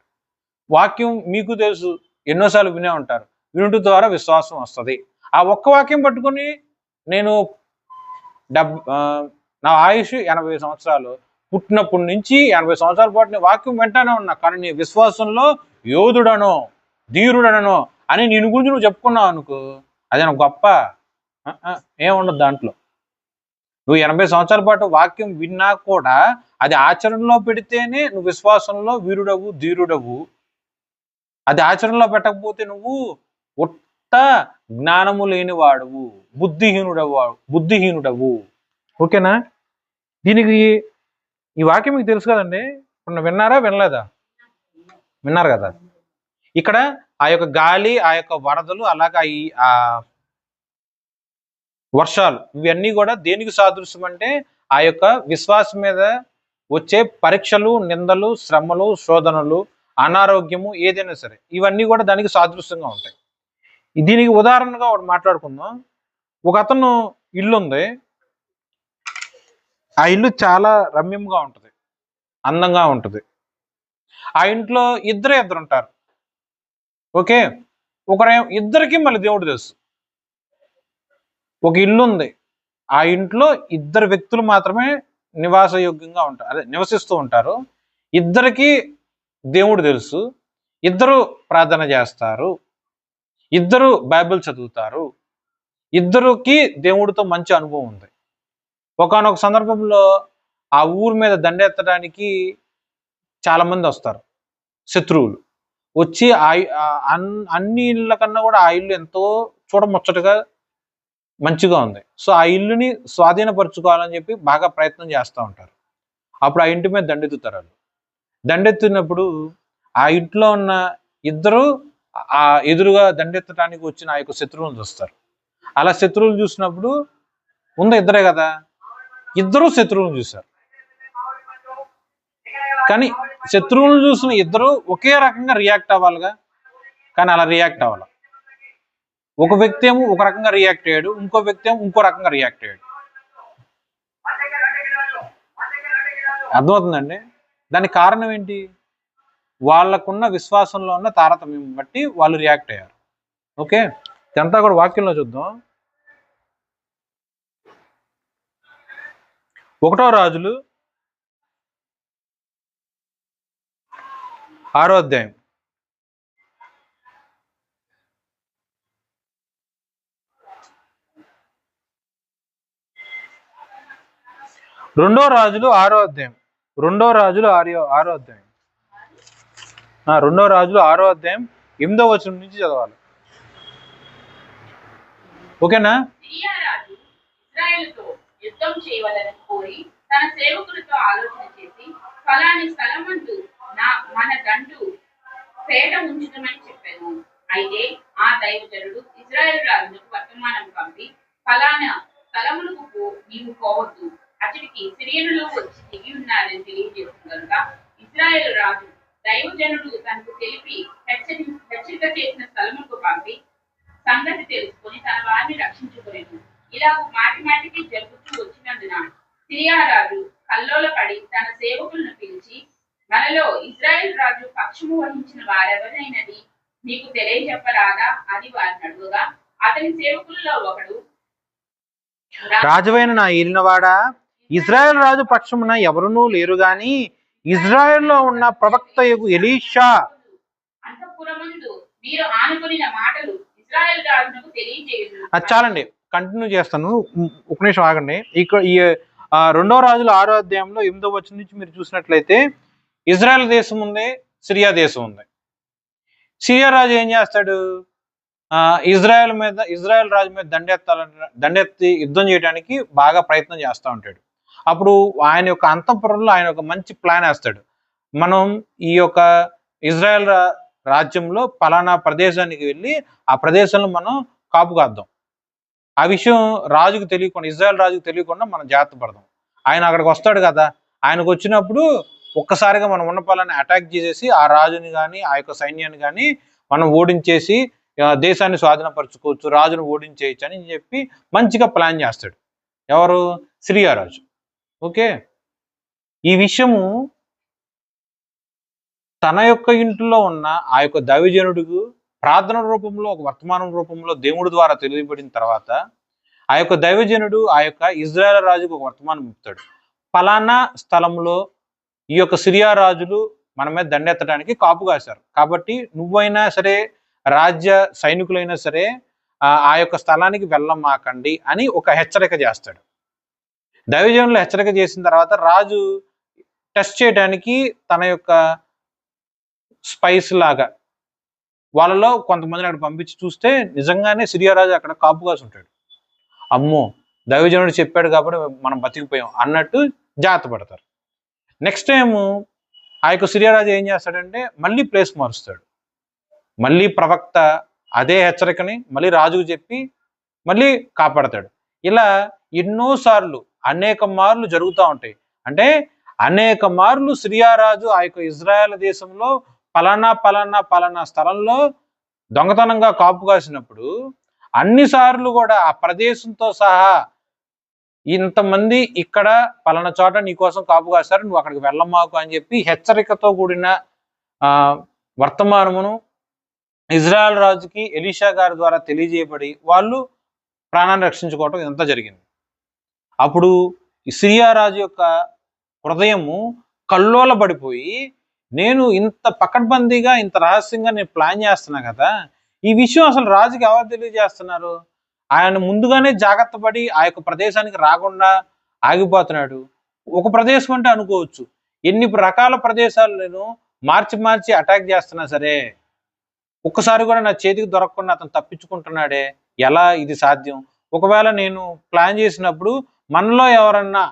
వాక్యం మీకు తెలుసు, ఎన్నోసార్లు వినే ఉంటారు, వినుట ద్వారా విశ్వాసం వస్తుంది. ఆ ఒక్క వాక్యం పట్టుకొని నేను నా ఆయుష్ 80 సంవత్సరాలు, పుట్టినప్పటి నుంచి 80 సంవత్సరాల పాటు నేను వాక్యం వెంటనే ఉన్నా. కానీ నీ విశ్వాసంలో యోధుడనో ధీరుడనో అని నేను గురించి నువ్వు చెప్పుకున్నావు అనుకో, అది నాకు గొప్ప ఏముండదు దాంట్లో. నువ్వు 80 సంవత్సరాల పాటు వాక్యం విన్నా కూడా అది ఆచరణలో పెడితేనే నువ్వు విశ్వాసంలో వీరుడవు ధీరుడవు. అది ఆచరణలో పెట్టకపోతే నువ్వు ఒట్ట జ్ఞానము లేనివాడవు, బుద్ధిహీనుడవు. ఓకేనా? దీనికి ఈ వాక్యం మీకు తెలుసు కదండి. విన్నారా వినలేదా? విన్నారు కదా. ఇక్కడ ఆ యొక్క గాలి, ఆ యొక్క వరదలు, అలాగా ఆ వర్షాలు, ఇవన్నీ కూడా దేనికి సాదృశ్యం అంటే ఆ యొక్క విశ్వాసం మీద వచ్చే పరీక్షలు, నిందలు, శ్రమలు, శోధనలు, అనారోగ్యము, ఏదైనా సరే ఇవన్నీ కూడా దానికి సాదృశ్యంగా ఉంటాయి. దీనికి ఉదాహరణగా ఒకటి మాట్లాడుకుందాం. ఒక అతను ఇల్లు ఉంది, ఆ ఇల్లు చాలా రమ్యంగా ఉంటుంది, అందంగా ఉంటుంది. ఆ ఇంట్లో ఇద్దరు ఉంటారు. ఓకే, ఇద్దరికి మళ్ళీ దేవుడు తెలుసు. ఒక ఇల్లు ఉంది, ఆ ఇంట్లో ఇద్దరు వ్యక్తులు మాత్రమే నివాసయోగ్యంగా ఉంటారు, నివసిస్తూ ఉంటారు. ఇద్దరికి దేవుడు తెలుసు, ఇద్దరు ప్రార్థన చేస్తారు, ఇద్దరు బైబిల్ చదువుతారు, ఇద్దరికి దేవుడితో మంచి అనుభవం ఉంది. ఒకానొక సందర్భంలో ఆ ఊరి మీద దండెత్తడానికి చాలా మంది వస్తారు, శత్రువులు వచ్చి అన్ని ఇళ్ళ కన్నా కూడా ఆ ఇల్లు ఎంతో చూడముచ్చటగా మంచిగా ఉంది. సో ఆ ఇల్లుని స్వాధీనపరచుకోవాలని చెప్పి బాగా ప్రయత్నం చేస్తూ ఉంటారు. అప్పుడు ఆ ఇంటి మీద దండెత్తుతారు. వాళ్ళు దండెత్తినప్పుడు ఆ ఇంట్లో ఉన్న ఇద్దరు ఆ ఎదురుగా దండెత్తడానికి వచ్చిన ఆ యొక్క శత్రువులను చూస్తారు. అలా శత్రువులు చూసినప్పుడు ఇద్దరే కదా, ఇద్దరు శత్రువులను చూశారు. కానీ శత్రువులను చూసిన ఇద్దరు ఒకే రకంగా రియాక్ట్ అవ్వాలిగా, కానీ అలా రియాక్ట్ అవ్వాలి. ఒక వ్యక్తి ఏమో ఒక రకంగా రియాక్ట్ అయ్యాడు, ఇంకో వ్యక్తి ఏమో ఇంకో రకంగా రియాక్ట్ అయ్యాడు. అర్థమవుతుందండి? దానికి కారణం ఏంటి? వాళ్ళకున్న విశ్వాసంలో ఉన్న తారతమ్యం బట్టి వాళ్ళు రియాక్ట్ అయ్యారు. ఓకే, ఇదంతా కూడా వాక్యంలో చూద్దాం. 1 రాజులు 6వ అధ్యాయం. 2 రాజులు 6వ అధ్యాయం. 2 రాజులు 6వ అధ్యాయం. 2 రాజులు 6వ అధ్యాయం 8వ వచనం నుంచి చదవాలి. ఓకేనా? యుద్ధం చేయవలని కోరి తన సేవకులతో ఆలోచన చేసి ఫలాని స్థలమందు మన దండు పేట ఉంచుతామని చెప్పాను. అయితే ఆ దైవజనుడు ఇజ్రాయెల్ రాజులకు వర్తమానం పంపి ఫలానా స్థలములకు నీవు పోవద్దు, అతడికి సిరియనులు వచ్చి దిగి ఉన్నారని తెలియజేస్తుంది కనుక ఇజ్రాయెల్ రాజు దైవజనుడు తనకు తెలిపి హెచ్చరిక చేసిన స్థలములకు పంపి సంగతి తెలుసుకొని తన వారిని రక్షించుకునేది. ఇలాగ మాటి మాటికి జరుగుతూ వచ్చినందున సిరియా రాజు కల్లోలపడి తన సేవకులను పిలిచి, మనలో ఇజ్రాయెల్ రాజు పక్షము వహించిన వారెవరైనది నీకు తెలియజెప్పరాదా అని వారిని అడుగుగా, అతని సేవకులలో ఒకడు, రాజువైన నా ఏలినవాడా, ఇజ్రాయెల్ రాజు పక్షమున ఎవరునూ లేరు గాని ఇజ్రాయెల్లో ఉన్న ప్రవక్త ఎలీషా అంతఃపురమందు మీరు ఆనుకుని మాటలు ఇజ్రాయెల్ రాజునకు తెలియజేయును. అది చాలండి, కంటిన్యూ చేస్తాను, ఒక నిమిషం ఆగండి. ఇక్కడ ఈ 2వ రాజుల 6వ అధ్యాయంలో 8వ వచనం నుంచి మీరు చూసినట్లయితే ఇజ్రాయెల్ దేశం ఉంది, సిరియా దేశం ఉంది. సిరియా రాజు ఏం చేస్తాడు, ఇజ్రాయెల్ రాజు మీద దండెత్తి యుద్ధం చేయడానికి బాగా ప్రయత్నం చేస్తూ ఉంటాడు. అప్పుడు ఆయన యొక్క అంతఃపురంలో ఆయన ఒక మంచి ప్లాన్ వేస్తాడు. మనం ఈ యొక్క ఇజ్రాయెల్ రాజ్యంలో పలానా ప్రదేశానికి వెళ్ళి ఆ ప్రదేశంలో మనం కాపు కాద్దాం. ఆ విషయం రాజుకు తెలియకుండా, ఇజ్రాయెల్ రాజుకు తెలియకుండా మనం జాగ్రత్త పడదాం. ఆయన అక్కడికి వస్తాడు కదా, ఆయనకు వచ్చినప్పుడు ఒక్కసారిగా మనం ఉన్న పలాన్ని అటాక్ చేసేసి ఆ రాజుని కానీ ఆ యొక్క సైన్యాన్ని కానీ మనం ఓడించేసి దేశాన్ని స్వాధీనపరచుకోవచ్చు, రాజును ఓడించేయచ్చు అని చెప్పి మంచిగా ప్లాన్ చేస్తాడు. ఎవరు? సిరియా రాజు. ఓకే, ఈ విషయము తన యొక్క ఇంట్లో ఉన్న ఆ యొక్క దైవజనుడికి ప్రార్థన రూపంలో, ఒక వర్తమానం రూపంలో దేవుడి ద్వారా తెలియబడిన తర్వాత ఆ యొక్క దైవజనుడు ఆ యొక్క ఇజ్రాయెల్ రాజుకు ఒక వర్తమానం ఇస్తాడు. ఫలానా స్థలంలో ఈ యొక్క సిరియా రాజులు మన మీద దండెత్తడానికి కాపు కాశారు, కాబట్టి నువ్వైనా సరే రాజ్య సైనికులైనా సరే ఆ యొక్క స్థలానికి వెళ్ళమాకండి అని ఒక హెచ్చరిక చేస్తాడు. దైవజనులు హెచ్చరిక చేసిన తర్వాత రాజు టెస్ట్ చేయడానికి తన యొక్క స్పైస్ లాగా వాళ్ళలో కొంతమందిని అక్కడ పంపించి చూస్తే నిజంగానే సిరియా రాజు అక్కడ కాపు కాసి ఉంటాడు. అమ్మో, దైవజనుడు చెప్పాడు కాబట్టి మనం బతికిపోయాం అన్నట్టు జాగ్రత్త పడతారు. నెక్స్ట్ టైం ఆ యొక్క సిరియా రాజు ఏం చేస్తాడంటే మళ్ళీ ప్లేస్ మారుస్తాడు. మళ్ళీ ప్రవక్త అదే హెచ్చరికని మళ్ళీ రాజుకు చెప్పి మళ్ళీ కాపాడతాడు. ఇలా ఎన్నోసార్లు అనేక మార్లు జరుగుతూ ఉంటాయి. అంటే అనేక మార్లు సిరియా రాజు ఆ యొక్క ఇజ్రాయెల్ దేశంలో పలానా స్థలంలో దొంగతనంగా కాపు కాసినప్పుడు అన్నిసార్లు కూడా ఆ ప్రదేశంతో సహా ఇంతమంది ఇక్కడ పలానా చోట నీకోసం కాపు కాస్తారు, నువ్వు అక్కడికి వెళ్ళమాకు అని చెప్పి హెచ్చరికతో కూడిన వర్తమానమును ఇజ్రాయెల్ రాజుకి ఎలీషా గారి ద్వారా తెలియజేయబడి వాళ్ళు ప్రాణాన్ని రక్షించుకోవటం ఇదంతా జరిగింది. అప్పుడు సిరియా రాజు యొక్క హృదయము కల్లోలబడిపోయి, నేను ఇంత పకడ్బందీగా ఇంత రహస్యంగా నేను ప్లాన్ చేస్తున్నా కదా, ఈ విషయం అసలు రాజుకి ఎవరు తెలియజేస్తున్నారు? ఆయన ముందుగానే జాగ్రత్త పడి ఆ యొక్క ప్రదేశానికి రాకుండా ఆగిపోతున్నాడు. ఒక ప్రదేశం అంటే అనుకోవచ్చు, ఎన్ని రకాల ప్రదేశాలు నేను మార్చి అటాక్ చేస్తున్నా సరే ఒక్కసారి కూడా నా చేతికి దొరకకుండా అతను తప్పించుకుంటున్నాడే, ఎలా ఇది సాధ్యం? ఒకవేళ నేను ప్లాన్ చేసినప్పుడు మనలో ఎవరన్నా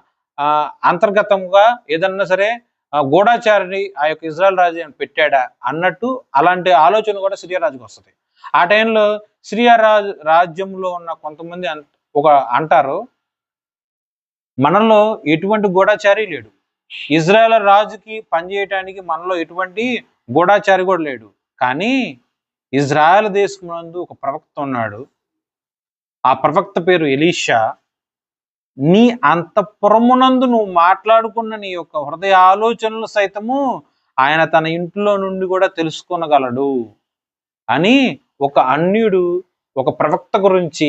అంతర్గతంగా ఏదన్నా సరే గూఢాచారిని ఆ యొక్క ఇజ్రాయెల్ రాజు పెట్టాడా అన్నట్టు అలాంటి ఆలోచన కూడా సిరియా రాజుకి వస్తుంది. ఆ టైంలో సిరియా రాజ్యంలో ఉన్న కొంతమంది ఒక అంటారు, మనలో ఎటువంటి గూఢాచారి లేడు, ఇజ్రాయెల్ రాజుకి పనిచేయటానికి మనలో ఎటువంటి గూఢాచారి కూడా లేడు, కానీ ఇజ్రాయెల్ దేశం నందు ఒక ప్రవక్త ఉన్నాడు, ఆ ప్రవక్త పేరు ఎలీషా. నీ అంతఃపురమునందు నువ్వు మాట్లాడుకున్న నీ యొక్క హృదయ ఆలోచనలు సైతము ఆయన తన ఇంట్లో నుండి కూడా తెలుసుకోనగలడు అని ఒక అన్యుడు ఒక ప్రవక్త గురించి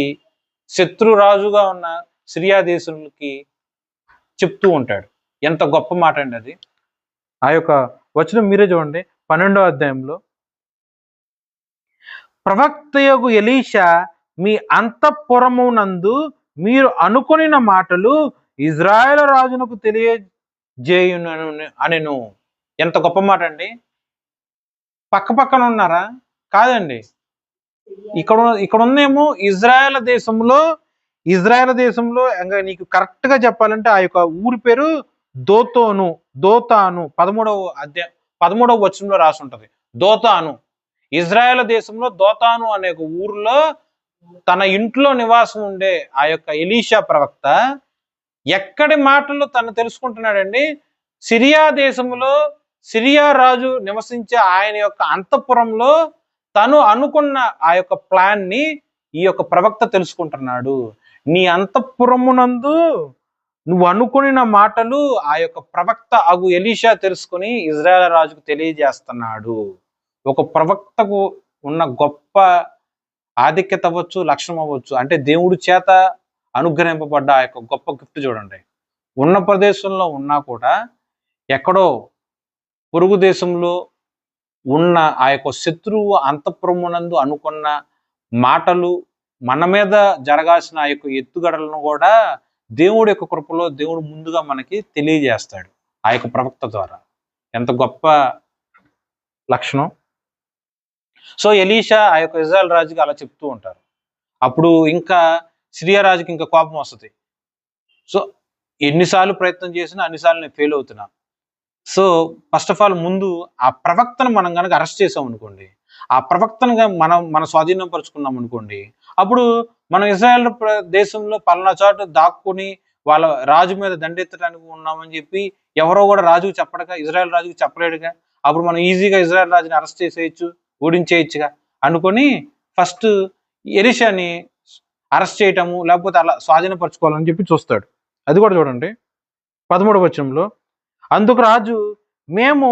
శత్రురాజుగా ఉన్న సిరియా దేశంకి చెప్తూ ఉంటాడు. ఎంత గొప్ప మాట అండి అది. ఆ యొక్క వచనం మీరే చూడండి, 12వ అధ్యాయంలో, ప్రవక్తయగు ఎలీషా మీ అంతఃపురమునందు మీరు అనుకొనిన మాటలు ఇజ్రాయెల్ రాజునకు తెలియజేయును అనెను. ఎంత గొప్ప మాట అండి. పక్కన ఉన్నారా? కాదండి, ఇక్కడ ఉందేమో ఇజ్రాయెల్ దేశంలో ఇజ్రాయెల్ దేశంలో ఇంకా నీకు కరెక్ట్ గా చెప్పాలంటే ఆ యొక్క ఊరి పేరు దోతాను 13వ వచనంలో రాసి ఉంటది. దోతాను. ఇజ్రాయెల్ దేశంలో దోతాను అనే ఒక ఊరిలో తన ఇంట్లో నివాసం ఉండే ఆ యొక్క ఎలీషా ప్రవక్త ఎక్కడి మాటలు తను తెలుసుకుంటున్నాడండి? సిరియా దేశంలో సిరియా రాజు నివసించే ఆయన యొక్క అంతఃపురంలో తను అనుకున్న ఆ యొక్క ప్లాన్ ని ఈ యొక్క ప్రవక్త తెలుసుకుంటున్నాడు. నీ అంతఃపురమునందు నువ్వు అనుకున్న మాటలు ఆ యొక్క ప్రవక్త అగు ఎలీషా తెలుసుకుని ఇజ్రాయెల్ రాజుకు తెలియజేస్తున్నాడు. ఒక ప్రవక్తకు ఉన్న గొప్ప ఆధిక్యత అవ్వచ్చు, లక్షణం అవ్వచ్చు, అంటే దేవుడి చేత అనుగ్రహింపబడ్డ ఆ యొక్క గొప్ప గిఫ్ట్ చూడండి. ఉన్న ప్రదేశంలో ఉన్నా కూడా ఎక్కడో పొరుగు దేశంలో ఉన్న ఆ యొక్క శత్రువు అంతఃపురమునందు అనుకున్న మాటలు, మన మీద జరగాల్సిన ఆ యొక్క ఎత్తుగడలను కూడా దేవుడి యొక్క కృపలో దేవుడు ముందుగా మనకి తెలియజేస్తాడు ఆ యొక్క ప్రవక్త ద్వారా. ఎంత గొప్ప లక్షణం. సో ఎలీషా ఆ యొక్క ఇజ్రాయెల్ రాజుకి అలా చెప్తూ ఉంటారు. అప్పుడు ఇంకా సిరియా రాజుకి ఇంకా కోపం వస్తుంది. సో ఎన్నిసార్లు ప్రయత్నం చేసినా అన్నిసార్లు నేను ఫెయిల్ అవుతున్నా. సో ఫస్ట్ ఆఫ్ ఆల్ ముందు ఆ ప్రవక్తను మనం కనుక అరెస్ట్ చేసాం అనుకోండి, ఆ ప్రవక్తనుగా మన స్వాధీనం పరుచుకున్నాం అనుకోండి, అప్పుడు మనం ఇజ్రాయెల్ దేశంలో పలానా చోట దాక్కుని వాళ్ళ రాజు మీద దండెత్తడానికి ఉన్నామని చెప్పి ఎవరో కూడా రాజుకు చెప్పడగా, ఇజ్రాయెల్ రాజుకు చెప్పలేడుగా. అప్పుడు మనం ఈజీగా ఇజ్రాయెల్ రాజుని అరెస్ట్ చేసేయచ్చు, ఓడించేయచ్చుగా అనుకొని ఫస్ట్ ఎలీషాని అరెస్ట్ చేయటము, లేకపోతే అలా స్వాధీనపరచుకోవాలని చెప్పి చూస్తాడు. అది కూడా చూడండి 13వ వచనంలో, అందుకు రాజు, మేము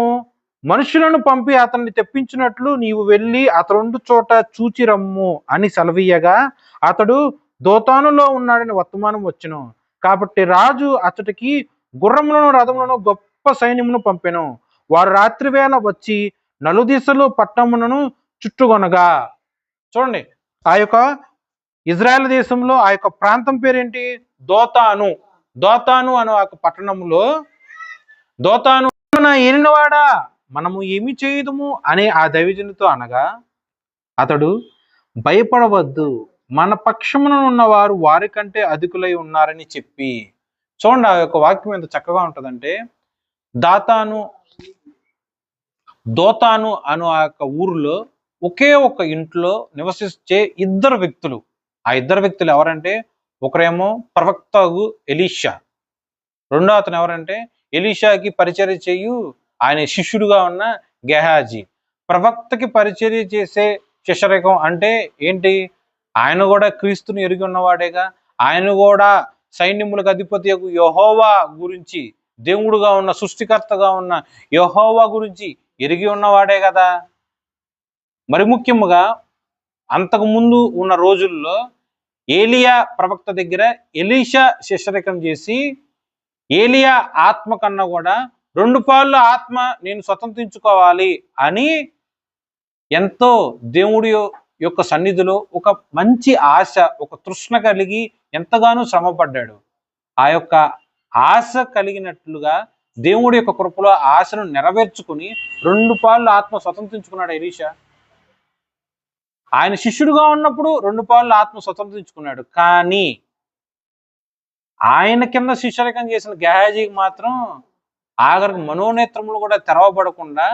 మనుషులను పంపి అతన్ని తెప్పించినట్లు నీవు వెళ్ళి అతడు చోట చూచి రమ్ము అని సెలవీయగా అతడు దోతానులో ఉన్నాడని వర్తమానం వచ్చును. కాబట్టి రాజు అతడికి గుర్రములను రథములను గొప్ప సైన్యమును పంపెను. వారు రాత్రి వేళ వచ్చి నలుదిశలు పట్టణములను చుట్టుకొనగా. చూడండి, ఆ యొక్క ఇజ్రాయెల్ దేశంలో ఆ యొక్క ప్రాంతం పేరేంటి? దోతాను. దోతాను అనే ఒక పట్టణంలో, దోతాను ఏలినవాడా మనము ఏమి చేయదుము అనే ఆ దైవజనుతో అనగా అతడు, భయపడవద్దు, మన పక్షమున ఉన్నవారు వారి కంటే అధికులై ఉన్నారని చెప్పి. చూడండి ఆ యొక్క వాక్యం ఎంత చక్కగా ఉంటుందంటే, దోతాను అను ఆ యొక్క ఊరిలో ఒకే ఒక ఇంట్లో నివసించే ఇద్దరు వ్యక్తులు. ఆ ఇద్దరు వ్యక్తులు ఎవరంటే, ఒకరేమో ప్రవక్తగు ఎలీషా, రెండో అతను ఎవరంటే ఎలీషాకి పరిచర్య చేయు ఆయన శిష్యుడుగా ఉన్న గెహాజీ. ప్రవక్తకి పరిచర్య చేసే శిష్యరేఖం అంటే ఏంటి? ఆయన కూడా క్రీస్తుని ఎరిగి ఉన్నవాడేగా. ఆయన కూడా సైన్యములకు అధిపతి యెహోవా గురించి, దేవుడుగా ఉన్న సృష్టికర్తగా ఉన్న యెహోవా గురించి ఎరిగి ఉన్నవాడే కదా. మరి ముఖ్యముగా అంతకు ముందు ఉన్న రోజుల్లో ఏలియా ప్రవక్త దగ్గర ఎలీషా శిష్యరేఖం చేసి, ఏలియా ఆత్మ కన్నా కూడా 2 పాళ్ళు ఆత్మ నేను స్వతంత్రించుకోవాలి అని ఎంతో దేవుడి యొక్క సన్నిధిలో ఒక మంచి ఆశ, ఒక తృష్ణ కలిగి ఎంతగానో శ్రమపడ్డాడు. ఆ యొక్క ఆశ కలిగినట్లుగా దేవుడి యొక్క కృపలో ఆశను నెరవేర్చుకుని 2 పాళ్ళు ఆత్మ స్వతంత్రించుకున్నాడు ఎలీషా. ఆయన శిష్యుడుగా ఉన్నప్పుడు 2 పాళ్ళు ఆత్మ స్వతంత్రించుకున్నాడు. కానీ ఆయన కింద శిష్యరేఖం చేసిన గెహాజీకి మాత్రం ఆఖరికి మనోనేత్రములు కూడా తెరవబడకుండా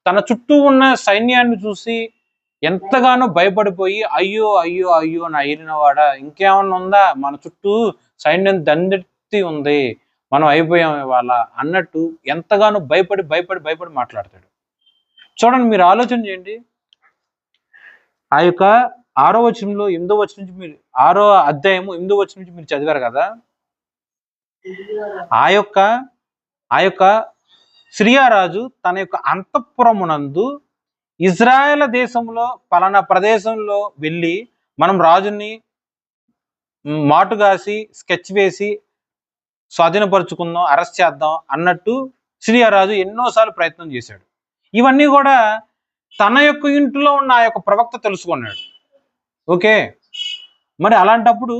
తన చుట్టూ ఉన్న సైన్యాన్ని చూసి ఎంతగానో భయపడిపోయి, అయ్యో అయ్యో అయ్యో నా ఏలినవాడా, ఇంకేమన్నా ఉందా, మన చుట్టూ సైన్యం దండెత్తి ఉంది, మనం అయిపోయాం ఇవాళ అన్నట్టు ఎంతగానో భయపడి భయపడి భయపడి మాట్లాడతాడు. చూడండి, మీరు ఆలోచన చేయండి. ఆ యొక్క 6వ వచనంలో 8వ వచనం నుంచి మీరు 6వ అధ్యాయము 8వ వచనం నుంచి మీరు చదివారు కదా. ఆ యొక్క సిరియా రాజు తన యొక్క అంతఃపురమునందు ఇజ్రాయెల్ దేశంలో పలానా ప్రదేశంలో వెళ్ళి మనం రాజుని మాటుగాసి స్కెచ్ వేసి స్వాధీనపరుచుకుందాం, అరెస్ట్ చేద్దాం అన్నట్టు సిరియా రాజు ఎన్నోసార్లు ప్రయత్నం చేశాడు. ఇవన్నీ కూడా తన యొక్క ఇంట్లో ఉన్న ఆ యొక్క ప్రవక్త తెలుసుకున్నాడు. ఓకే, మరి అలాంటప్పుడు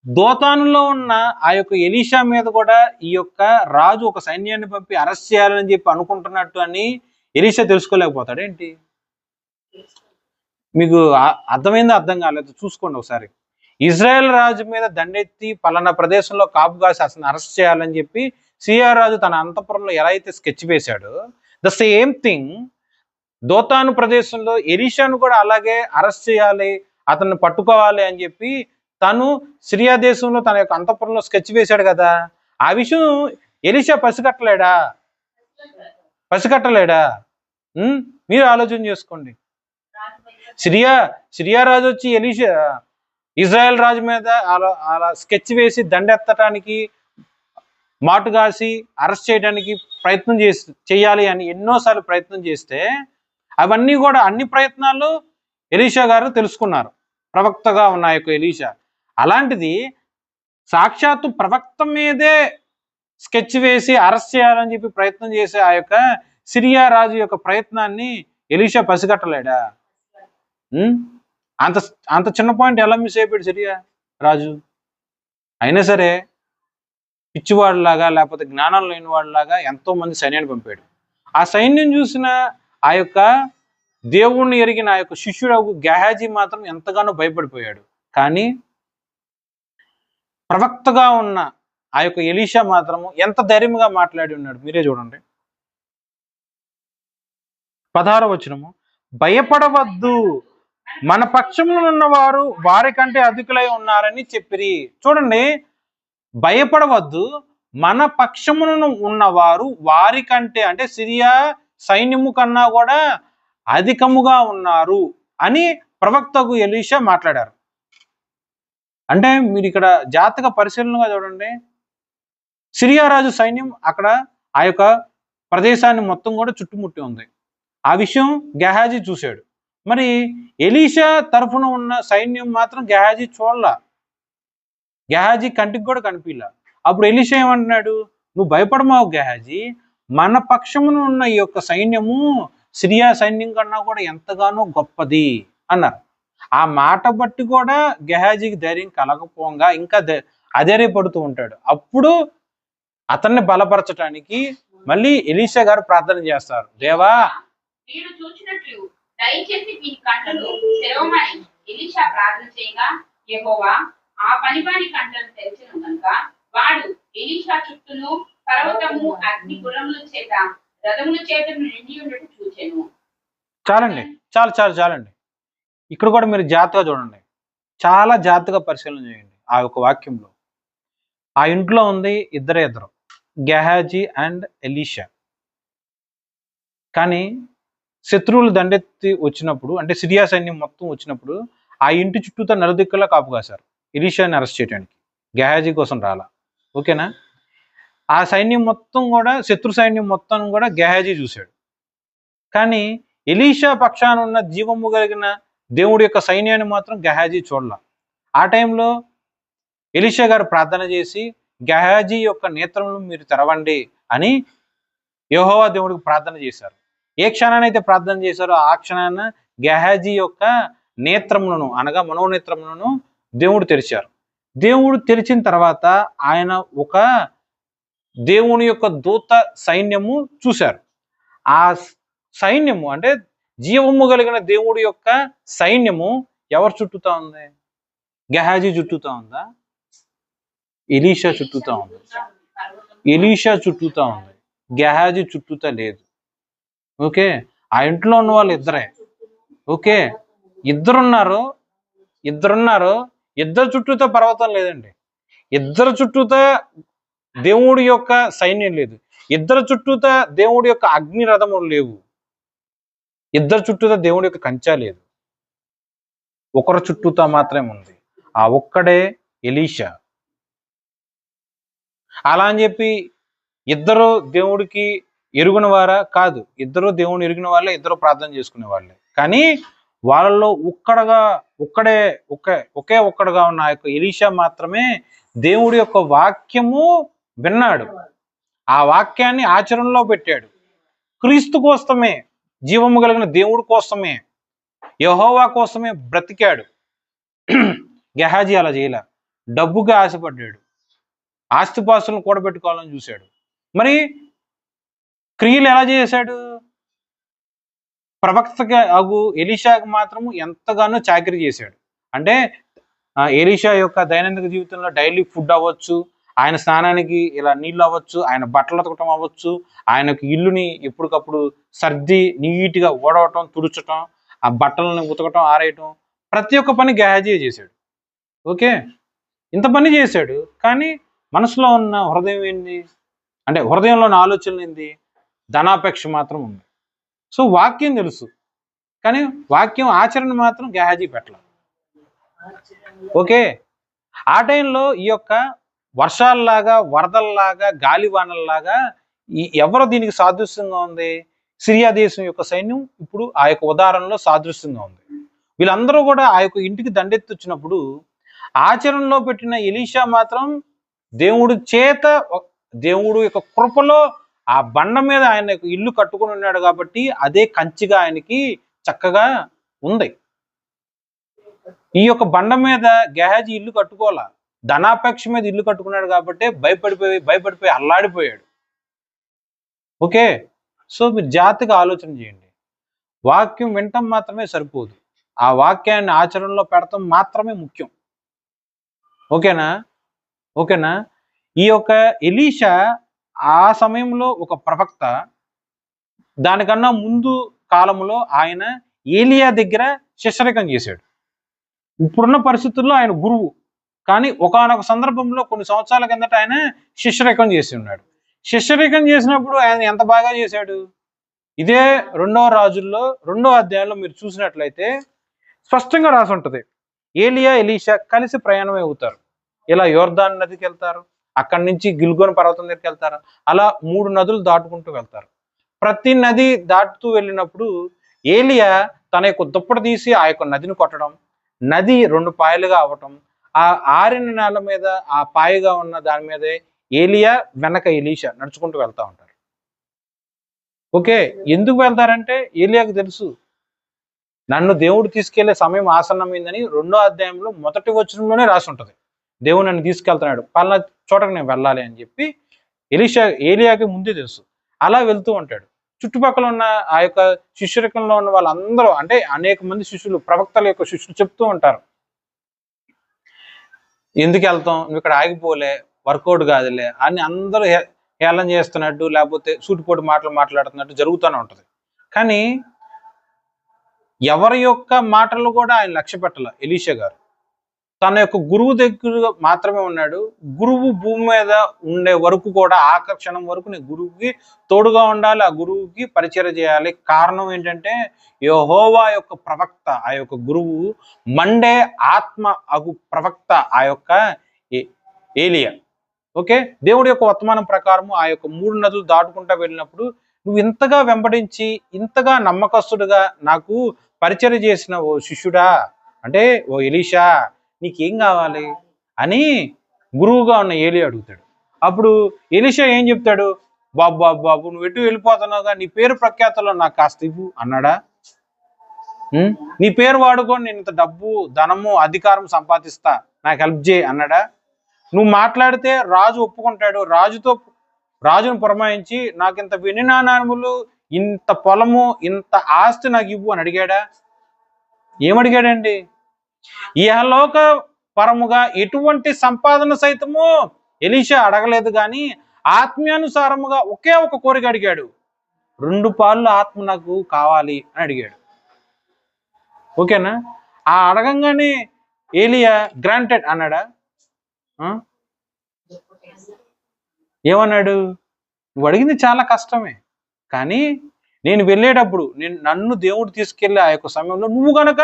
దోతానులో ఉన్న ఆ యొక్క ఎలీషా మీద కూడా ఈ యొక్క రాజు ఒక సైన్యాన్ని పంపి అరెస్ట్ చేయాలని చెప్పి అనుకుంటున్నట్టు అని ఎలీషా తెలుసుకోలేకపోతాడు ఏంటి? మీకు అర్థమైందో అర్థం కాలేదు చూసుకోండి ఒకసారి. ఇజ్రాయెల్ రాజు మీద దండెత్తి పలానా ప్రదేశంలో కాపు కాసి అసలు అరెస్ట్ చేయాలని చెప్పి సిరియా రాజు తన అంతఃపురంలో ఎలా అయితే స్కెచ్ వేశాడో, ద సేమ్ థింగ్ దోతాను ప్రదేశంలో ఎలీషాను కూడా అలాగే అరెస్ట్ చేయాలి, అతన్ని పట్టుకోవాలి అని చెప్పి తను సిరియా దేశంలో తన యొక్క అంతఃపురంలో స్కెచ్ వేశాడు కదా. ఆ విషయం ఎలీషా పసిగట్టలేడా? మీరు ఆలోచన చేసుకోండి. సిరియా రాజు వచ్చి ఇజ్రాయెల్ రాజు మీద అలా స్కెచ్ వేసి దండెత్తడానికి, మాటు కాసి అరెస్ట్ చేయడానికి ప్రయత్నం చేయాలి అని ఎన్నోసార్లు ప్రయత్నం చేస్తే అవన్నీ కూడా అన్ని ప్రయత్నాలు ఎలీషా గారు తెలుసుకున్నారు, ప్రవక్తగా ఉన్న యొక్క ఎలీషా. అలాంటిది సాక్షాత్తు ప్రవక్త మీదే స్కెచ్ వేసి అరెస్ట్ చేయాలని చెప్పి ప్రయత్నం చేసే ఆ యొక్క సిరియా రాజు యొక్క ప్రయత్నాన్ని ఎలీషా పసిగట్టలేడా? అంత అంత చిన్న పాయింట్ ఎలా మిస్ అయిపోయాడు సిరియా రాజు? అయినా సరే పిచ్చివాడిలాగా లేకపోతే జ్ఞానం లేని వాడిలాగా ఎంతో మంది సైన్యాన్ని పంపాడు. ఆ సైన్యం చూసిన ఆ యొక్క దేవుణ్ణి ఎరిగిన ఆ యొక్క శిష్యుడు గెహాజీ మాత్రం ఎంతగానో భయపడిపోయాడు. కానీ ప్రవక్తగా ఉన్న ఆ యొక్క ఎలీషా మాత్రము ఎంత ధైర్యంగా మాట్లాడి ఉన్నాడు మీరే చూడండి. 16వ వచనము, భయపడవద్దు, మన పక్షంలో ఉన్నవారు వారి కంటే అధికులై ఉన్నారని చెప్పిరి. చూడండి, భయపడవద్దు, మన పక్షమును ఉన్నవారు వారి కంటే అంటే సిరియా సైన్యము కన్నా కూడా అధికముగా ఉన్నారు అని ప్రవక్తకు ఎలీషా మాట్లాడారు. అంటే మీరు ఇక్కడ జాతక పరిశీలనగా చూడండి, సిరియా రాజు సైన్యం అక్కడ ఆ యొక్క ప్రదేశాన్ని మొత్తం కూడా చుట్టుముట్టి ఉంది. ఆ విషయం గెహాజీ చూశాడు. మరి ఎలీషా తరఫున ఉన్న సైన్యం మాత్రం గెహాజీ చూడలా, గెహాజీ కంటికి కూడా కనిపించలా. అప్పుడు ఎలీషా ఏమంటున్నాడు, నువ్వు భయపడమావు గెహాజీ, మన పక్షమున ఉన్న ఈ యొక్క సైన్యము సిరియా సైన్యం కన్నా కూడా ఎంతగానో గొప్పది అన్నారు. ఆ మాట బట్టి కూడా గెహాజీకి ధైర్యం కలగపోగా ఇంకా అధైర్యపడుతూ ఉంటాడు. అప్పుడు అతన్ని బలపరచడానికి మళ్ళీ ఎలీషా గారు ప్రార్థన చేస్తారు, దేవా మీరు చూచినట్లు దయచేసి మీ కంటలు తెరవమని ఎలీషా ప్రార్థన చేయగా యెహోవా ఆ పనివాని కంటలు తెరిచెను కనుక వాడు ఎలీషా చుట్టూను పర్వతము అగ్ని గుర్రముల చేత రథముల చేత నిండి ఉన్నట్టు చూచెను. చాలండి, చాలండి. ఇక్కడ కూడా మీరు జాగ్రత్తగా చూడండి, చాలా జాగ్రత్తగా పరిశీలన చేయండి. ఆ యొక్క వాక్యంలో ఆ ఇంట్లో ఉంది ఇద్దరు, గెహాజీ అండ్ ఎలీషా. కానీ శత్రువులు దండెత్తి వచ్చినప్పుడు, అంటే సిరియా సైన్యం మొత్తం వచ్చినప్పుడు ఆ ఇంటి చుట్టూతో నలుదిక్కులా కాపు కాశారు ఎలీషాని అరెస్ట్ చేయడానికి. గెహాజీ కోసం రాలా, ఓకేనా? ఆ సైన్యం మొత్తం కూడా, శత్రు సైన్యం మొత్తం కూడా గెహాజీ చూశాడు. కానీ ఎలీషా పక్షాన ఉన్న జీవము కలిగిన దేవుడి యొక్క సైన్యాన్ని మాత్రం గెహాజీ చూడలా. ఆ టైంలో ఎలీషా గారు ప్రార్థన చేసి గెహాజీ యొక్క నేత్రములను మీరు తెరవండి అని యెహోవా దేవుడికి ప్రార్థన చేశారు. ఏ క్షణానైతే ప్రార్థన చేశారో ఆ క్షణాన గెహాజీ యొక్క నేత్రములను అనగా మనోనేత్రములను దేవుడు తెరిచారు. దేవుడు తెరిచిన తర్వాత ఆయన ఒక దేవుని యొక్క దూత సైన్యము చూశారు. ఆ సైన్యము అంటే జీవము కలిగిన దేవుడి యొక్క సైన్యము ఎవరు చుట్టూతా ఉంది? గెహాజీ చుట్టూతా ఉందా? ఎలీషా చుట్టూతా ఉంది. ఎలీషా చుట్టూతా ఉంది, గెహాజీ చుట్టూతా లేదు. ఓకే, ఆ ఇంట్లో ఉన్న వాళ్ళు ఇద్దరే. ఓకే, ఇద్దరున్నారు. ఇద్దరు చుట్టూతా పర్వతం లేదండి, ఇద్దరు చుట్టూతా దేవుడి యొక్క సైన్యం లేదు, ఇద్దరు చుట్టూతా దేవుడి యొక్క అగ్ని రథములు లేవు, ఇద్దరు చుట్టూతా దేవుడి యొక్క కంచా లేదు. ఒకరు చుట్టూతా మాత్రమే ఉంది, ఆ ఒక్కడే ఎలీషా. అలా అని చెప్పి ఇద్దరు దేవుడికి ఎరుగున వారా? కాదు, ఇద్దరు దేవుని ఎరిగిన వాళ్ళే, ఇద్దరు ప్రార్థన చేసుకునే వాళ్ళే. కానీ వాళ్ళలో ఒకే ఒక్కడుగా ఉన్న ఆ యొక్క ఎలీషా మాత్రమే దేవుడి యొక్క వాక్యము విన్నాడు, ఆ వాక్యాన్ని ఆచరణలో పెట్టాడు. క్రీస్తు కోసమే, జీవము కలిగిన దేవుడి కోసమే, యెహోవా కోసమే బ్రతికాడు. గెహాజీ అలా చేయలే, డబ్బుగా ఆశపడ్డాడు, ఆస్తిపాస్తులను కూడబెట్టుకోవాలని చూశాడు. మరి క్రియలు ఎలా చేశాడు? ప్రవక్తగా అగు ఎలీషాకు మాత్రము ఎంతగానో చాకరీ చేశాడు. అంటే ఎలీషా యొక్క దైనందిక జీవితంలో డైలీ ఫుడ్ అవ్వచ్చు, ఆయన స్నానానికి ఇలా నీళ్ళు అవ్వచ్చు, ఆయన బట్టలు ఉతకటం అవ్వచ్చు, ఆయనకు ఇల్లుని ఎప్పటికప్పుడు సర్ది నీట్గా ఓడవటం, తుడుచటం, ఆ బట్టలను ఉతకటం, ఆరేయటం, ప్రతి ఒక్క పని గెహాజీ చేశాడు. ఓకే, ఇంత పని చేశాడు, కానీ మనసులో ఉన్న హృదయం ఏంది, అంటే హృదయంలో ఉన్న ఆలోచనలు ఏంది, ధనాపేక్ష మాత్రం ఉంది. సో వాక్యం తెలుసు, కానీ వాక్యం ఆచరణ మాత్రం గెహాజీ పెట్టలేదు. ఓకే, ఆ టైంలో ఈ యొక్క వర్షాలలాగా, వరదల్లాగా, గాలివానల్లాగా ఎవరు దీనికి సాదృశ్యంగా ఉంది, సిరియా దేశం యొక్క సైన్యం ఇప్పుడు ఆ యొక్క ఉదాహరణలో సాదృశ్యంగా ఉంది. వీళ్ళందరూ కూడా ఆ యొక్క ఇంటికి దండెత్తి వచ్చినప్పుడు ఆచరణలో పెట్టిన ఎలీషా మాత్రం దేవుడు యొక్క కృపలో ఆ బండ మీద ఆయన ఇల్లు కట్టుకుని ఉన్నాడు కాబట్టి అదే కంచిగా ఆయనకి చక్కగా ఉంది. ఈ యొక్క బండ మీద గెహాజీ ఇల్లు కట్టుకోవాల, ధనాపేక్ష మీద ఇల్లు కట్టుకున్నాడు కాబట్టి భయపడిపోయి అల్లాడిపోయాడు. ఓకే, సో మీరు జాగ్రత్తగా ఆలోచన చేయండి. వాక్యం వినటం మాత్రమే సరిపోదు, ఆ వాక్యాన్ని ఆచరణలో పెడతాం మాత్రమే ముఖ్యం. ఓకేనా. ఈ యొక్క ఎలీషా ఆ సమయంలో ఒక ప్రవక్త, దానికన్నా ముందు కాలంలో ఆయన ఏలియా దగ్గర శిష్యరికం చేశాడు. ఇప్పుడున్న పరిస్థితుల్లో ఆయన గురువు, కానీ ఒకానొక సందర్భంలో కొన్ని సంవత్సరాల కిందట ఆయన శిష్యరికం చేసి ఉన్నాడు. శిష్యరికం చేసినప్పుడు ఆయన ఎంత బాగా చేశాడు, ఇదే 2వ రాజుల్లో 2వ అధ్యాయంలో మీరు చూసినట్లయితే స్పష్టంగా రాసి ఉంటుంది. ఏలియా ఎలీషా కలిసి ప్రయాణం అవుతారు, ఇలా యోర్దాన్ నదికి వెళ్తారు, అక్కడి నుంచి గిల్గోన్ పర్వతం దగ్గరికి వెళ్తారు, అలా 3 నదులు దాటుకుంటూ వెళ్తారు. ప్రతి నది దాటుతూ వెళ్ళినప్పుడు ఏలియా తన యొక్క దుప్పటి తీసి ఆ యొక్క నదిని కొట్టడం, నది 2 పాయలుగా అవ్వటం, ఆ ఆరిన నేల మీద ఆ పాయగా ఉన్న దాని మీదే ఏలియా వెనక ఎలీషా నడుచుకుంటూ వెళ్తా ఉంటారు. ఓకే, ఎందుకు వెళ్తారంటే ఏలియాకు తెలుసు నన్ను దేవుడు తీసుకెళ్లే సమయం ఆసన్నమైందని 2వ అధ్యాయంలో 1వ వచనంలోనే రాసి ఉంటుంది. దేవుడు నన్ను తీసుకెళ్తున్నాడు, పలానా చోటకు నేను వెళ్ళాలి అని చెప్పి ఏలియాకి ముందే తెలుసు. అలా వెళ్తూ ఉంటాడు. చుట్టుపక్కల ఉన్న ఆ యొక్క శిష్యరికంలో ఉన్న వాళ్ళందరూ, అంటే అనేక మంది శిష్యులు, ప్రవక్తల యొక్క శిష్యులు చెప్తూ ఉంటారు, ఎందుకు వెళ్తాం, నువ్వు ఇక్కడ ఆగిపోలే, వర్కౌట్ కాదులే అని అందరూ హేళన చేస్తున్నట్టు, లేకపోతే సూటిపోటు మాటలు మాట్లాడుతున్నట్టు జరుగుతూనే ఉంటుంది. కానీ ఎవరి యొక్క మాటలు కూడా ఆయన లక్ష్య పెట్టాల. ఎలీషా గారు తన యొక్క గురువు దగ్గర మాత్రమే ఉన్నాడు. గురువు భూమి మీద ఉండే వరకు కూడా, ఆకర్షణ వరకు నేను గురువుకి తోడుగా ఉండాలి, ఆ గురువుకి పరిచయం చేయాలి. కారణం ఏంటంటే యెహోవా యొక్క ప్రవక్త, ఆ యొక్క గురువు మండే ఆత్మ అగు ప్రవక్త ఆ యొక్క ఏలియా. ఓకే, దేవుడి యొక్క వర్తమానం ప్రకారము ఆ యొక్క 3 నదులు దాటుకుంటా వెళ్ళినప్పుడు, నువ్వు ఇంతగా వెంబడించి ఇంతగా నమ్మకస్తుడుగా నాకు పరిచయం చేసిన ఓ శిష్యుడా, అంటే ఓ ఎలీషా, నీకేం కావాలి అని గురువుగా ఉన్న ఏలియా అడుగుతాడు. అప్పుడు ఎలీషా ఏం చెప్తాడు, బాబు నువ్వు ఎటు వెళ్ళిపోతున్నావుగా, నీ పేరు ప్రఖ్యాతలో నాకు కాస్త ఇవ్వు అన్నాడా? నీ పేరు వాడుకొని నేను ఇంత డబ్బు, ధనము, అధికారం సంపాదిస్తా, నాకు హెల్ప్ చేయి అన్నాడా? నువ్వు మాట్లాడితే రాజు ఒప్పుకుంటాడు, రాజును పురమాయించి నాకు ఇంత వెండి నాణాలు, ఇంత పొలము, ఇంత ఆస్తి నాకు ఇవ్వు అని అడిగాడా? ఏమడిగాడండి? ఇహలోక పరముగా ఎటువంటి సంపాదన సైతము ఎలీషా అడగలేదు, కానీ ఆత్మీయానుసారముగా ఒకే ఒక కోరిక అడిగాడు, 2 పాళ్ళు ఆత్మ నాకు కావాలి అని అడిగాడు. ఓకేనా? ఆ అడగంగానే ఏలియా గ్రాంటెడ్ అన్నాడా? ఏమన్నాడు? నువ్వు అడిగింది చాలా కష్టమే, కానీ నేను వెళ్ళేటప్పుడు నన్ను దేవుడు తీసుకెళ్లే ఆ యొక్క సమయంలో నువ్వు గనక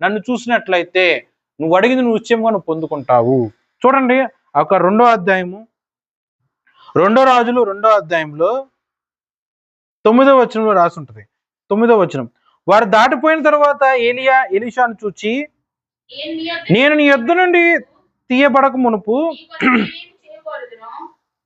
నన్ను చూసినట్లయితే నువ్వు అడిగింది నువ్వు నిశ్చయంగా నువ్వు పొందుకుంటావు. చూడండి, ఒక 2వ అధ్యాయము, 2 రాజులు 2వ అధ్యాయంలో 9వ వచనంలో రాసి ఉంటుంది. 9వ వచనం, వారు దాటిపోయిన తర్వాత ఏలియా ఎలీషాను చూచి, నేను నీ యొద్ద నుండి తీయబడక మునుపు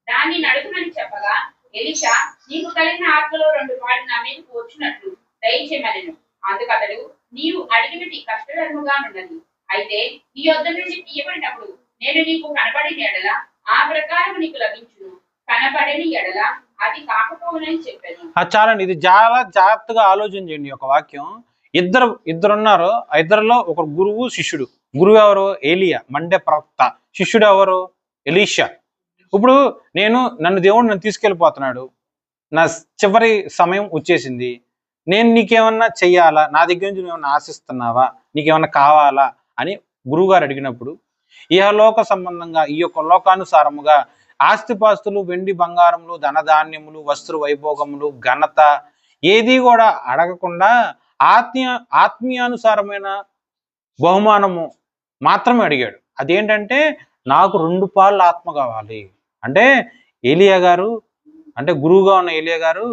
దాన్ని నడుపునని చెప్పగా ఎలీషా, నీకు కలిగిన ఆత్మలో 2 పాళ్ళు నా మీదకు వచ్చినట్లు దయచేయమనెను. అందుకతడు, నీవు అడిగినది కష్టతరముగానున్నది, అయితే నీ యొద్ద నుండి తీయబడినప్పుడు నేను నీకు కనబడిన యెడల ఆ ప్రకారం నీకు లభించును. కనబడని ఎడల అది కాకపోవునని చెప్పాను. చాలండి, ఇది చాలా జాగ్రత్తగా ఆలోచన చేయండి. ఒక వాక్యం, ఇద్దరు ఉన్నారు. ఆ ఇద్దరిలో ఒక గురువు శిష్యుడు. గురువు ఎవరు? ఏలియా, మండే ప్రవక్త. శిష్యుడు ఎవరు? ఎలీషా. ఇప్పుడు నన్ను దేవుడు తీసుకెళ్ళిపోతున్నాడు, నా చివరి సమయం వచ్చేసింది, నేను నీకేమన్నా చెయ్యాలా, నా దగ్గర నుంచి నువ్వేమన్నా ఆశిస్తున్నావా, నీకేమన్నా కావాలా అని గురువుగారు అడిగినప్పుడు, ఇహలోక సంబంధంగా ఈ యొక్క లోకానుసారముగా ఆస్తిపాస్తులు, వెండి బంగారములు, ధనధాన్యములు, వస్త్ర వైభోగములు, ఘనత ఏది కూడా అడగకుండా ఆత్మీయానుసారమైన బహుమానము మాత్రమే అడిగాడు. అదేంటంటే, నాకు 2 పాళ్ళ ఆత్మ కావాలి. అంటే ఏలియా గారు, అంటే గురువుగా ఉన్న ఏలియా గారు,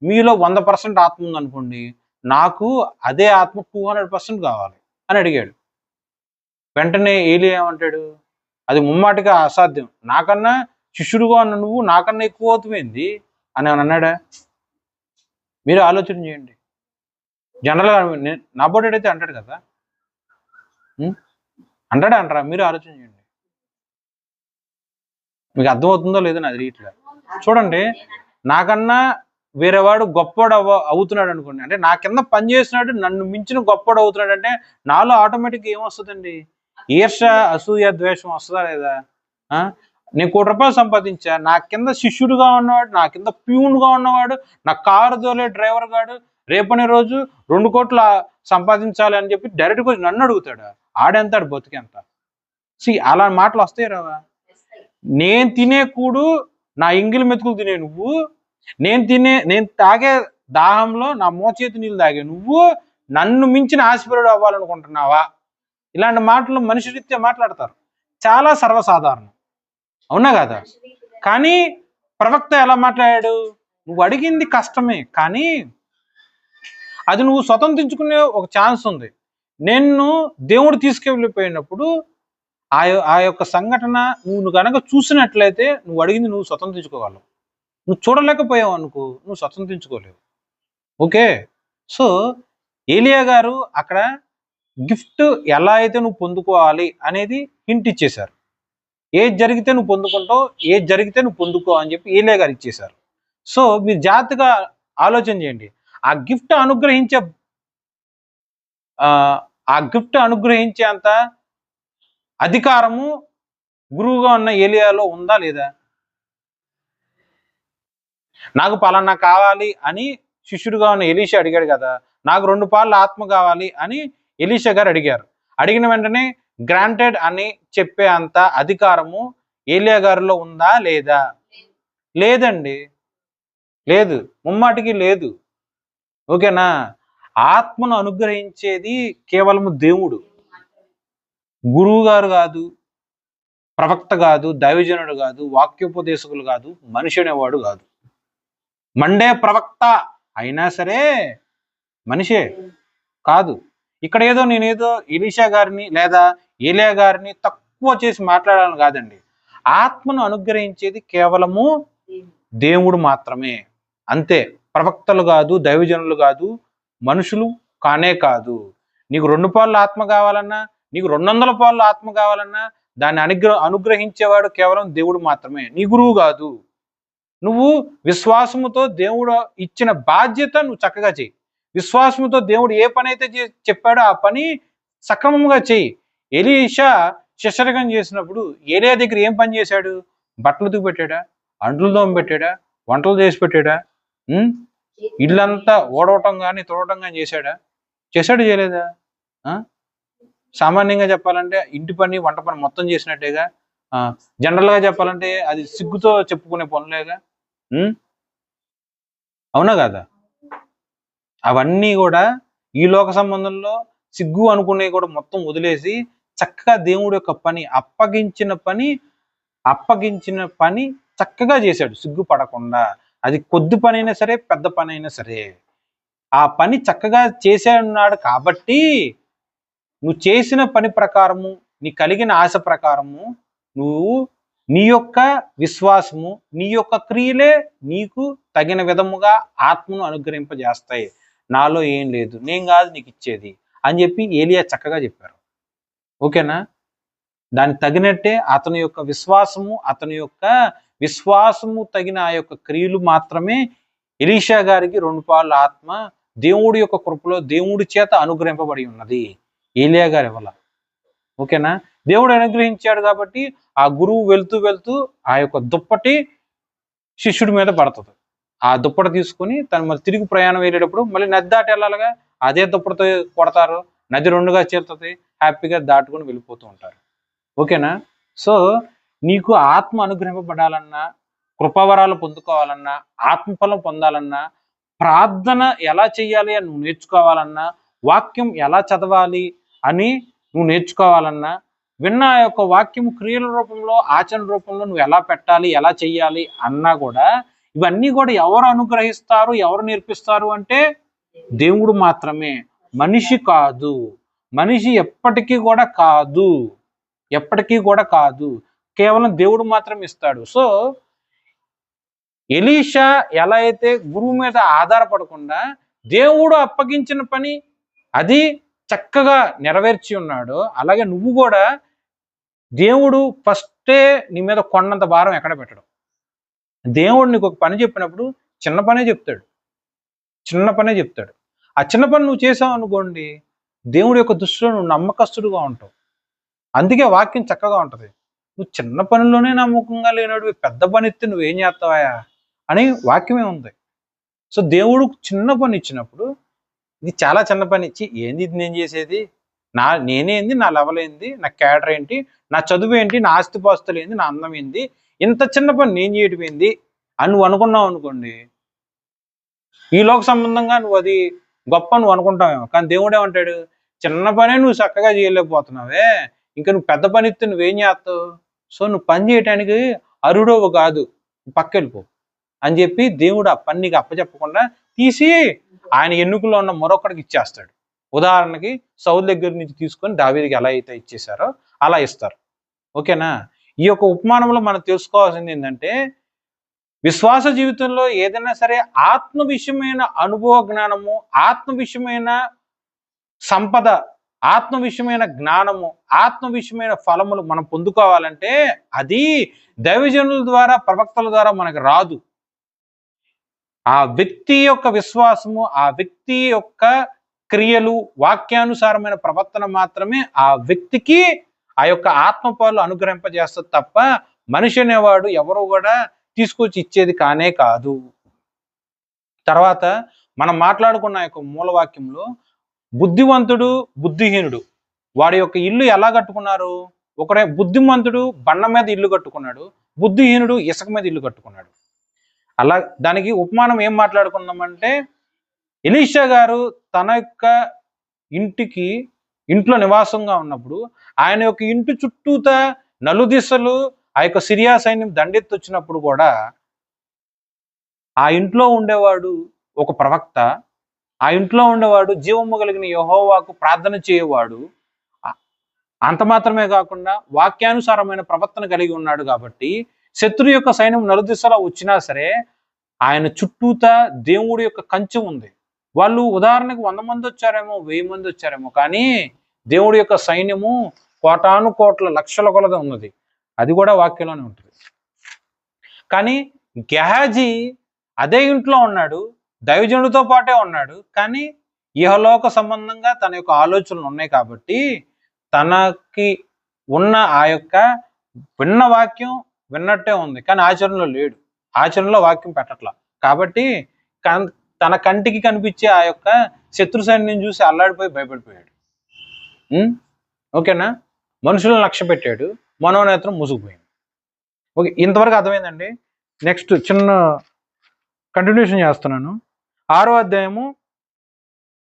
మీలో 100% ఆత్మ ఉందనుకోండి, నాకు అదే ఆత్మ 200% కావాలి అని అడిగాడు. వెంటనే ఏలియా ఏమంటాడు? అది ముమ్మాటిగా అసాధ్యం, నాకన్నా శిష్యుడుగా ఉన్న నువ్వు నాకన్నా ఎక్కువ అవుతుంది అని అన్నాడా? మీరు ఆలోచన చేయండి. జనరల్గా నా బోటైతే అంటాడు కదా, అంటారా? మీరు ఆలోచన చేయండి. మీకు అర్థమవుతుందో లేదో నాకు తెలియట్లేదు. చూడండి, నాకన్నా వేరేవాడు గొప్పవాడు అవుతున్నాడు అనుకోండి, అంటే నా కింద పని చేసినాడు నన్ను మించిన గొప్పవాడు అవుతున్నాడు అంటే నాలో ఆటోమేటిక్గా ఏమొస్తుందండి? ఈర్ష, అసూయ, ద్వేషం వస్తుందా లేదా? నేను 1 కోటి రూపాయలు సంపాదించా, నా కింద శిష్యుడుగా ఉన్నవాడు, నా కింద ప్యూన్గా ఉన్నవాడు, నా కారు తోలే డ్రైవర్ గాడు రేపనే రోజు 2 కోట్లు సంపాదించాలి అని చెప్పి డైరెక్ట్గా నన్ను అడుగుతాడు. ఆడెంత, ఆడు బతికెంత? అలా మాటలు వస్తాయి రావా? నేను తినే కూడు నా ఎంగిలి మెతుకులు తినే నువ్వు, నేను తాగే దాహంలో నా మోచేతి నీళ్ళు తాగే నువ్వు నన్ను మించిన ఆశపరుడు అవ్వాలనుకుంటున్నావా? ఇలాంటి మాటలు మనిషి రీత్యా మాట్లాడతారు, చాలా సర్వసాధారణం, అవునా కదా? కానీ ప్రవక్త ఎలా మాట్లాడాడు? నువ్వు అడిగింది కష్టమే, కానీ అది నువ్వు స్వతంత్రించుకునే ఒక ఛాన్స్ ఉంది. నేను దేవుడు తీసుకెళ్ళిపోయినప్పుడు ఆ యొక్క సంఘటన నువ్వు కనుక చూసినట్లయితే నువ్వు అడిగింది నువ్వు స్వతంత్రించుకోగలవు. నువ్వు చూడలేకపోయావు అనుకో, నువ్వు స్వతంత్రించుకోలేవు. ఓకే, సో ఏలియా గారు అక్కడ గిఫ్ట్ ఎలా అయితే నువ్వు పొందుకోవాలి అనేది హింట్ ఇచ్చేశారు. ఏది జరిగితే నువ్వు పొందుకుంటావు, ఏది జరిగితే నువ్వు పొందుకో అని చెప్పి ఏలియా గారు ఇచ్చేశారు. సో మీరు జాగ్రత్తగా ఆలోచన చేయండి. ఆ గిఫ్ట్ అనుగ్రహించే అంత అధికారము గురువుగా ఉన్న ఏలియాలో ఉందా లేదా? నాకు పలానా కావాలి అని శిష్యుడుగా ఉన్న ఎలీషా అడిగాడు కదా, నాకు 2 పాళ్ళ ఆత్మ కావాలి అని ఎలీషా గారు అడిగారు. అడిగిన వెంటనే గ్రాంటెడ్ అని చెప్పే అంత అధికారము ఏలియా గారిలో ఉందా లేదా? లేదండి, లేదు, ముమ్మాటికి లేదు. ఓకేనా? ఆత్మను అనుగ్రహించేది కేవలం దేవుడు, గురువు గారు కాదు, ప్రవక్త కాదు, దైవజనుడు కాదు, వాక్యోపదేశకులు కాదు, మనిషి అనేవాడు కాదు. మండే ప్రవక్త అయినా సరే మనిషే కాదు. ఇక్కడ నేనేదో ఎలీషా గారిని లేదా ఏలియా గారిని తక్కువ చేసి మాట్లాడాలని కాదండి. ఆత్మను అనుగ్రహించేది కేవలము దేవుడు మాత్రమే, అంతే. ప్రవక్తలు కాదు, దైవజనులు కాదు, మనుషులు కానే కాదు. నీకు 2 పాళ్ళ ఆత్మ కావాలన్నా, నీకు 200 పాళ్ళ ఆత్మ కావాలన్నా దాన్ని అనుగ్రహించేవాడు కేవలం దేవుడు మాత్రమే, నీ గురువు కాదు. నువ్వు విశ్వాసముతో దేవుడు ఇచ్చిన బాధ్యత నువ్వు చక్కగా చెయ్యి. విశ్వాసముతో దేవుడు ఏ పని అయితే చెప్పాడో ఆ పని సక్రమంగా చెయ్యి. ఎలీషా శిష్యరికం చేసినప్పుడు ఏలియా దగ్గర ఏం పని చేశాడు? బట్టలు ఉతికి పెట్టాడా? అంట్లు తోమ పెట్టాడా? వంటలు చేసి పెట్టాడా? ఇళ్ళంతా ఓడవటం కానీ తోడటం కానీ చేశాడు చేయలేదా? సామాన్యంగా చెప్పాలంటే ఇంటి పని, వంట పని మొత్తం చేసినట్టేగా. జనరల్గా చెప్పాలంటే అది సిగ్గుతో చెప్పుకునే పనులేగా. అవునా కదా? అవన్నీ కూడా ఈ లోక సంబంధంలో సిగ్గు అనుకునేవి కూడా మొత్తం వదిలేసి చక్కగా దేవుడి యొక్క పని అప్పగించిన పని చక్కగా చేశాడు, సిగ్గుపడకుండా. అది కొద్ది పని అయినా సరే, పెద్ద పని అయినా సరే ఆ పని చక్కగా చేశాడు. కాబట్టి నువ్వు చేసిన పని ప్రకారము, నీ కలిగిన ఆశ ప్రకారము నువ్వు నీ యొక్క విశ్వాసము, నీ యొక్క క్రియలే నీకు తగిన విధముగా ఆత్మను అనుగ్రహింపజేస్తాయి. నాలో ఏం లేదు, నేను కాదు నీకు ఇచ్చేది అని చెప్పి ఏలియా చక్కగా చెప్పారు. ఓకేనా? దానికి తగినట్టే అతని యొక్క విశ్వాసము, అతని యొక్క విశ్వాసము తగిన ఆ యొక్క క్రియలు మాత్రమే ఎలీషా గారికి 2 పాళ్ళ ఆత్మ దేవుడి యొక్క కృపలో దేవుడి చేత అనుగ్రహింపబడి ఉన్నది. ఏలియా గారి వల్ల. ఓకేనా? దేవుడు అనుగ్రహించాడు కాబట్టి ఆ గురువు వెళ్తూ వెళ్తూ ఆ యొక్క దుప్పటి శిష్యుడి మీద పడుతుంది. ఆ దుప్పటి తీసుకుని తను మరి తిరిగి ప్రయాణం వెళ్ళేటప్పుడు మళ్ళీ నది దాటి వెళ్ళాలిగా, అదే దుప్పటితో కొడతారు, నది 2గా చేరుతుంది, హ్యాపీగా దాటుకుని వెళ్ళిపోతూ ఉంటారు. ఓకేనా? సో నీకు ఆత్మ అనుగ్రహింపబడాలన్నా, కృపావరాలు పొందుకోవాలన్నా, ఆత్మఫలం పొందాలన్నా, ప్రార్థన ఎలా చేయాలి అని నువ్వు నేర్చుకోవాలన్నా, వాక్యం ఎలా చదవాలి అని నువ్వు నేర్చుకోవాలన్నా, విన్న ఆ యొక్క వాక్యం క్రియల రూపంలో, ఆచరణ రూపంలో నువ్వు ఎలా పెట్టాలి, ఎలా చెయ్యాలి అన్నా కూడా ఇవన్నీ కూడా ఎవరు అనుగ్రహిస్తారు, ఎవరు నేర్పిస్తారు అంటే దేవుడు మాత్రమే, మనిషి కాదు. మనిషి ఎప్పటికీ కూడా కాదు, ఎప్పటికీ కూడా కాదు, కేవలం దేవుడు మాత్రం ఇస్తాడు. సో ఎలీషా ఎలా అయితే గురువు మీద ఆధారపడకుండా దేవుడు అప్పగించిన పని అది చక్కగా నెరవేర్చి ఉన్నాడో, అలాగే నువ్వు కూడా దేవుడు ఫస్టే నీ మీద కొండంత భారం ఎక్కడ పెట్టడం. దేవుడు నీకు ఒక పని చెప్పినప్పుడు చిన్న పనే చెప్తాడు, చిన్న పనే చెప్తాడు. ఆ చిన్న పని నువ్వు చేసావు అనుకోండి, దేవుడి యొక్క దృష్టిలో నువ్వు నమ్మకస్తుడుగా ఉంటావు. అందుకే వాక్యం చక్కగా ఉంటుంది. నువ్వు చిన్న పనిలోనే నమ్మకంగా లేనాడు, పెద్ద పని ఎత్తి నువ్వేం చేస్తావా అని వాక్యమే ఉంది. సో దేవుడు చిన్న పని ఇచ్చినప్పుడు, ఇది చాలా చిన్న పని ఇచ్చి, ఏంది ఇది నేను చేసేది, నేనేంది, నా లెవెల్ ఏంది, నా క్యాడర్ ఏంటి, నా చదువు ఏంటి, నా ఆస్తిపాస్తులు ఏంది, నా అందం ఏంది, ఇంత చిన్న పని నేను చేయడం ఏంది అని నువ్వు అనుకున్నావు అనుకోండి, ఈ లోక సంబంధంగా నువ్వు అది గొప్ప నువ్వు అనుకుంటావేమో. కానీ దేవుడు ఏమంటాడు, చిన్న పనే నువ్వు చక్కగా చేయలేకపోతున్నావే, ఇంకా నువ్వు పెద్ద పని ఇస్తే నువ్వేం చేస్తావు. సో నువ్వు పని చేయటానికి అరుడవు కాదు, పక్కెళ్ళిపో అని చెప్పి దేవుడు ఆ పని నీకు అప్పచెప్పకుండా తీసి ఆయన ఎన్నికల్లో ఉన్న మరొకడికి ఇచ్చేస్తాడు. ఉదాహరణకి సౌలు దగ్గర నుంచి తీసుకొని దావీదుకి ఎలా అయితే ఇచ్చేసారో అలా ఇస్తారు. ఓకేనా? ఈ యొక్క ఉపమానంలో మనం తెలుసుకోవాల్సింది ఏంటంటే, విశ్వాస జీవితంలో ఏదైనా సరే ఆత్మ విషయమైన అనుభవ జ్ఞానము, ఆత్మ విషయమైన సంపద, ఆత్మ విషయమైన జ్ఞానము, ఆత్మ విషయమైన ఫలములు మనం పొందుకోవాలంటే అది దైవజనుల ద్వారా, ప్రవక్తల ద్వారా మనకు రాదు. ఆ వ్యక్తి యొక్క విశ్వాసము, ఆ వ్యక్తి యొక్క క్రియలు, వాక్యానుసారమైన ప్రవర్తన మాత్రమే ఆ వ్యక్తికి ఆ యొక్క ఆత్మపాలు అనుగ్రహింపజేస్తుంది తప్ప మనిషి అనేవాడు ఎవరు కూడా తీసుకొచ్చి ఇచ్చేది కానే కాదు. తర్వాత మనం మాట్లాడుకున్న యొక్క మూలవాక్యంలో బుద్ధివంతుడు, బుద్ధిహీనుడు వాడి యొక్క ఇల్లు ఎలా కట్టుకున్నారు. ఒకడే బుద్ధిమంతుడు బండ మీద ఇల్లు కట్టుకున్నాడు, బుద్ధిహీనుడు ఇసుక మీద ఇల్లు కట్టుకున్నాడు. అలా దానికి ఉపమానం ఏం మాట్లాడుకున్నామంటే, ఎలీషా గారు తన యొక్క ఇంట్లో నివాసంగా ఉన్నప్పుడు ఆయన యొక్క ఇంటి చుట్టూతా నలుదిశలు ఆ యొక్క సిరియా సైన్యం దండెత్తి వచ్చినప్పుడు కూడా ఆ ఇంట్లో ఉండేవాడు ఒక ప్రవక్త, ఆ ఇంట్లో ఉండేవాడు జీవము కలిగిన యెహోవాకు ప్రార్థన చేయవాడు. అంత మాత్రమే కాకుండా వాక్యానుసారమైన ప్రవర్తన కలిగి ఉన్నాడు కాబట్టి శత్రు యొక్క సైన్యం నలుదిశలా వచ్చినా సరే ఆయన చుట్టూతా దేవుడి యొక్క కంచె ఉంది. వాళ్ళు ఉదాహరణకు 100 మంది వచ్చారేమో, 1000 మంది వచ్చారేమో, కానీ దేవుడి యొక్క సైన్యము కోటాను కోట్ల లక్షల కొలది ఉన్నది. అది కూడా వాక్యంలోనే ఉంటుంది. కానీ గెహాజీ అదే ఇంట్లో ఉన్నాడు, దైవజనుడితో పాటే ఉన్నాడు, కానీ ఇహలోక సంబంధంగా తన యొక్క ఆలోచనలు ఉన్నాయి కాబట్టి తనకి ఉన్న ఆ యొక్క విన్న వాక్యం విన్నట్టే ఉంది, కానీ ఆచరణలో లేడు, ఆచరణలో వాక్యం పెట్టట్లా. కాబట్టి తన కంటికి కనిపించే ఆ యొక్క శత్రు సైన్యం చూసి అల్లాడిపోయి భయపడిపోయాడు. ఓకేనా? మనుషులను లక్ష్య పెట్టాడు, మనోనేత్రం ముసుగుపోయింది. ఓకే, ఇంతవరకు అర్థమైందండి. నెక్స్ట్ చిన్న కంటిన్యూషన్ చేస్తున్నాను. 6వ అధ్యాయము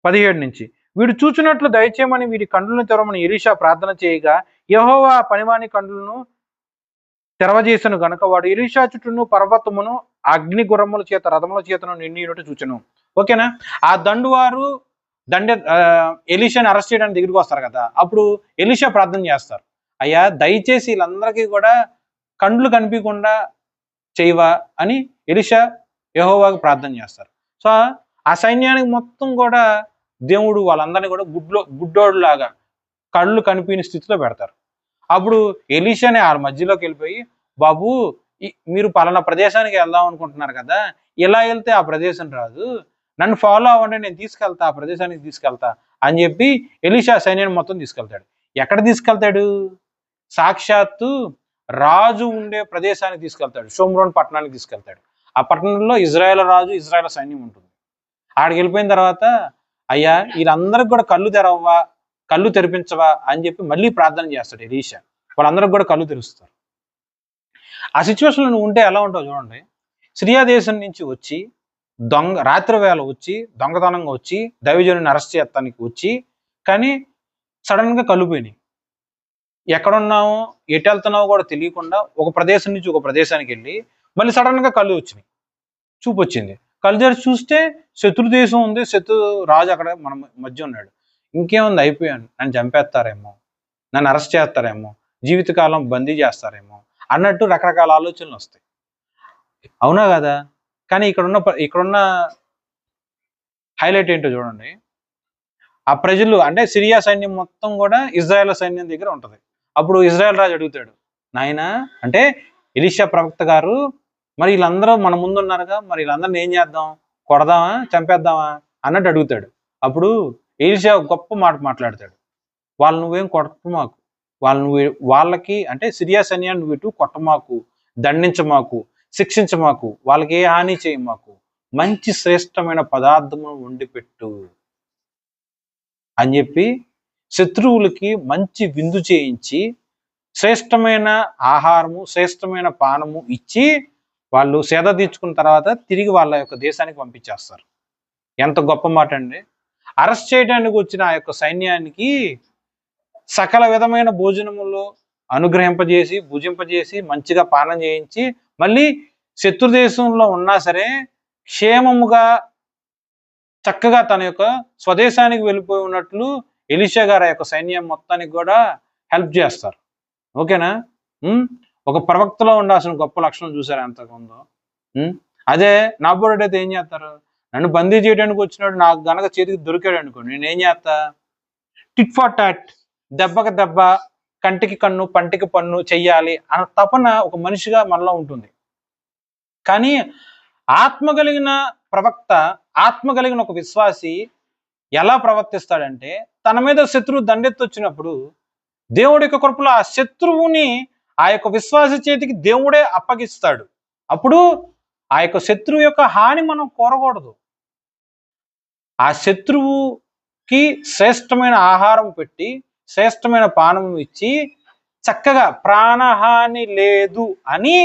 17 నుంచి. వీడు చూచినట్లు దయచేయమని వీడి కండ్లను తెరవమని ఎలీషా ప్రార్థన చేయగా యెహోవా పనివాని కండ్లను తెరవజేసను గనుక వాడు ఎలీషా చుట్టూను పర్వతమును అగ్ని గుర్రముల చేత రథముల చేతను నిండినట్టు చూచెను. ఓకేనా? ఆ దండువారు ఎలీషాని అరెస్ట్ చేయడానికి దగ్గరికి వస్తారు కదా, అప్పుడు ఎలీషా ప్రార్థన చేస్తారు, అయ్యా దయచేసి వీళ్ళందరికీ కూడా కండ్లు కనిపించకుండా చేయవా అని ఎలీషా యెహోవాకు ప్రార్థన చేస్తారు. సో ఆ సైన్యానికి మొత్తం కూడా దేవుడు వాళ్ళందరినీ కూడా గుడ్డోడులాగా కళ్ళు కనిపించని స్థితిలో పెడతారు. అప్పుడు ఎలీషాని ఆ మధ్యలోకి వెళ్ళిపోయి, బాబు మీరు పలానా ప్రదేశానికి వెళ్దాం అనుకుంటున్నారు కదా, ఇలా వెళ్తే ఆ ప్రదేశం రాదు, నన్ను ఫాలో అవ్వండి, నేను తీసుకెళ్తా, ఆ ప్రదేశానికి తీసుకెళ్తా అని చెప్పి ఎలీషా సైన్యాన్ని మొత్తం తీసుకెళ్తాడు. ఎక్కడ తీసుకెళ్తాడు? సాక్షాత్తు రాజు ఉండే ప్రదేశానికి తీసుకెళ్తాడు. షోమ్రోన్ పట్టణానికి తీసుకెళ్తాడు. ఆ పట్టణంలో ఇజ్రాయేల్ రాజు, ఇజ్రాయేల్ సైన్యం ఉంటుంది. ఆడికి వెళ్ళిపోయిన తర్వాత, అయ్యా వీళ్ళందరికి కూడా కళ్ళు తెరవవా, కళ్ళు తెరిపించవా అని చెప్పి మళ్ళీ ప్రార్థన చేస్తాడు ఎలీషా. వాళ్ళందరికి కూడా కళ్ళు తెరుస్తారు. ఆ సిచ్యువేషన్లో నువ్వు ఉంటే ఎలా ఉంటావు చూడండి. సిరియా దేశం నుంచి వచ్చి రాత్రి వేళ వచ్చి దొంగతనంగా వచ్చి దైవజనుని అరెస్ట్ చేస్తానికి వచ్చి, కానీ సడన్ గా కళ్ళు పోయినాయి. ఎక్కడున్నావో ఎటు వెళ్తున్నావో కూడా తెలియకుండా ఒక ప్రదేశం నుంచి ఒక ప్రదేశానికి వెళ్ళి మళ్ళీ సడన్ గా కళ్ళు వచ్చినాయి, చూపు వచ్చింది. కళ్ళు తెరిచి చూస్తే శత్రు దేశం ఉంది, శత్రు రాజు అక్కడ మన మధ్య ఉన్నాడు. ఇంకేముంది, అయిపోయాను, నన్ను చంపేస్తారేమో, నన్ను అరెస్ట్ చేస్తారేమో, జీవితకాలం బందీ చేస్తారేమో అన్నట్టు రకరకాల ఆలోచనలు వస్తాయి. అవునా కదా? కానీ ఇక్కడున్న హైలైట్ ఏంటో చూడండి. ఆ ప్రజలు అంటే సిరియా సైన్యం మొత్తం కూడా ఇజ్రాయెల్ సైన్యం దగ్గర ఉంటుంది. అప్పుడు ఇజ్రాయెల్ రాజు అడుగుతాడు, నాయనా అంటే ఎలీషా ప్రవక్త గారు, మరి వీళ్ళందరూ మన ముందు ఉన్నారుగా, మరి వీళ్ళందరిని ఏం చేద్దాం, కొడదామా, చంపేద్దామా అన్నట్టు అడుగుతాడు. అప్పుడు ఎలీషా గొప్ప మాట మాట్లాడతాడు. వాళ్ళు నువ్వేం కొట్టమాకు, వాళ్ళకి అంటే సిరియా సైన్యాన్ని నువ్వు ఇటు కొట్టమాకు, దండించమాకు, శిక్షించమాకు, వాళ్ళకి ఏ హాని చేయమాకు, మంచి శ్రేష్టమైన పదార్థమును వండి పెట్టు అని చెప్పి శత్రువులకి మంచి విందు చేయించి శ్రేష్టమైన ఆహారము, శ్రేష్టమైన పానము ఇచ్చి వాళ్ళు సేద తీర్చుకున్న తర్వాత తిరిగి వాళ్ళ యొక్క దేశానికి పంపించేస్తారు. ఎంత గొప్ప మాట అండి. అరెస్ట్ చేయడానికి వచ్చిన ఆ యొక్క సైన్యానికి సకల విధమైన భోజనములు అనుగ్రహింపజేసి, భుజింపజేసి, మంచిగా పానం చేయించి, మళ్ళీ శత్రు దేశంలో ఉన్నా సరే క్షేమముగా చక్కగా తన యొక్క స్వదేశానికి వెళ్ళిపోయి ఉన్నట్లు ఎలీషా గారి యొక్క సైన్యం మొత్తానికి కూడా హెల్ప్ చేస్తారు. ఓకేనా? ఒక ప్రవక్తలో ఉండాల్సిన గొప్ప లక్షణం చూసారు ఎంతకుందో. అదే నాబోడు అయితే ఏం చేస్తారు, నన్ను బందీ చేయడానికి వచ్చినాడు, నాకు గనక చేతికి దొరికాడు అనుకో, నేనేం చేస్తా, టిట్ ఫార్ టాట్, దెబ్బకి దెబ్బ, కంటికి కన్ను, పంటికి పన్ను చెయ్యాలి అన్న తపన ఒక మనిషిగా మనలో ఉంటుంది. కానీ ఆత్మ కలిగిన ప్రవక్త, ఆత్మ కలిగిన ఒక విశ్వాసి ఎలా ప్రవర్తిస్తాడంటే, తన మీద శత్రువు దండెత్తొచ్చినప్పుడు దేవుడి యొక్క కృపలో ఆ శత్రువుని ఆ యొక్క విశ్వాసి చేతికి దేవుడే అప్పగిస్తాడు. అప్పుడు ఆ యొక్క శత్రువు యొక్క హాని మనం కోరకూడదు. ఆ శత్రువుకి శ్రేష్టమైన ఆహారం పెట్టి, శ్రేష్టమైన పానం ఇచ్చి, చక్కగా ప్రాణహాని లేదు అని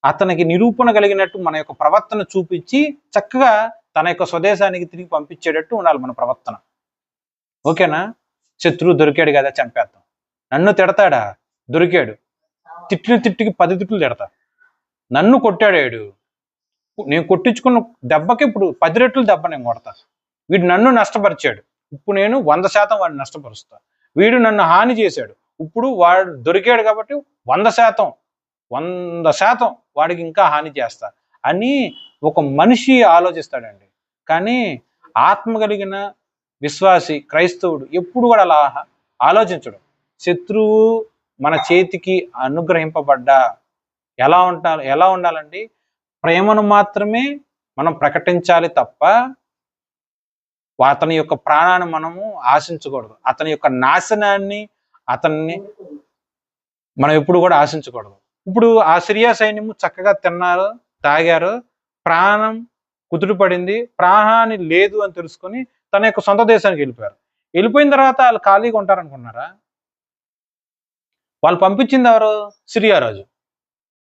అతనికి నిరూపణ కలిగినట్టు మన యొక్క ప్రవర్తన చూపించి చక్కగా తన యొక్క స్వదేశానికి తిరిగి పంపించేటట్టు ఉండాలి మన ప్రవర్తన. ఓకేనా? శత్రువు దొరికాడు కదా, చంపేద్దాం. నన్ను తిడతాడా, దొరికాడు, తిట్టికి 10 తిట్లు తిడతా. నన్ను కొట్టాడాడు, నేను కొట్టించుకున్న దెబ్బకి ఇప్పుడు 10 రెట్లు దెబ్బ నేను కొడతా. వీడు నన్ను నష్టపరిచాడు, ఇప్పుడు నేను 100% వాడిని నష్టపరుస్తా. వీడు నన్ను హాని చేశాడు, ఇప్పుడు వాడు దొరికాడు కాబట్టి 100% వాడికి ఇంకా హాని చేస్తా అని ఒక మనిషి ఆలోచిస్తాడండి. కానీ ఆత్మ కలిగిన విశ్వాసి, క్రైస్తవుడు ఎప్పుడు కూడా అలా ఆలోచించడు. శత్రువు మన చేతికి అనుగ్రహింపబడ్డా ఎలా ఉండాలండి? ప్రేమను మాత్రమే మనం ప్రకటించాలి తప్ప అతని యొక్క ప్రాణాన్ని మనము ఆశించకూడదు. అతని యొక్క నాశనాన్ని మనం ఎప్పుడు కూడా ఆశించకూడదు. ఇప్పుడు ఆ సిరియా సైన్యము చక్కగా తిన్నారు, తాగారు, ప్రాణం కుదుట పడింది, ప్రాణాన్ని లేదు అని తెలుసుకొని తన యొక్క సొంత దేశానికి వెళ్ళిపోయారు. వెళ్ళిపోయిన తర్వాత వాళ్ళు ఖాళీగా ఉంటారనుకున్నారా? వాళ్ళు పంపించింది ఎవరు? సిరియా రాజు.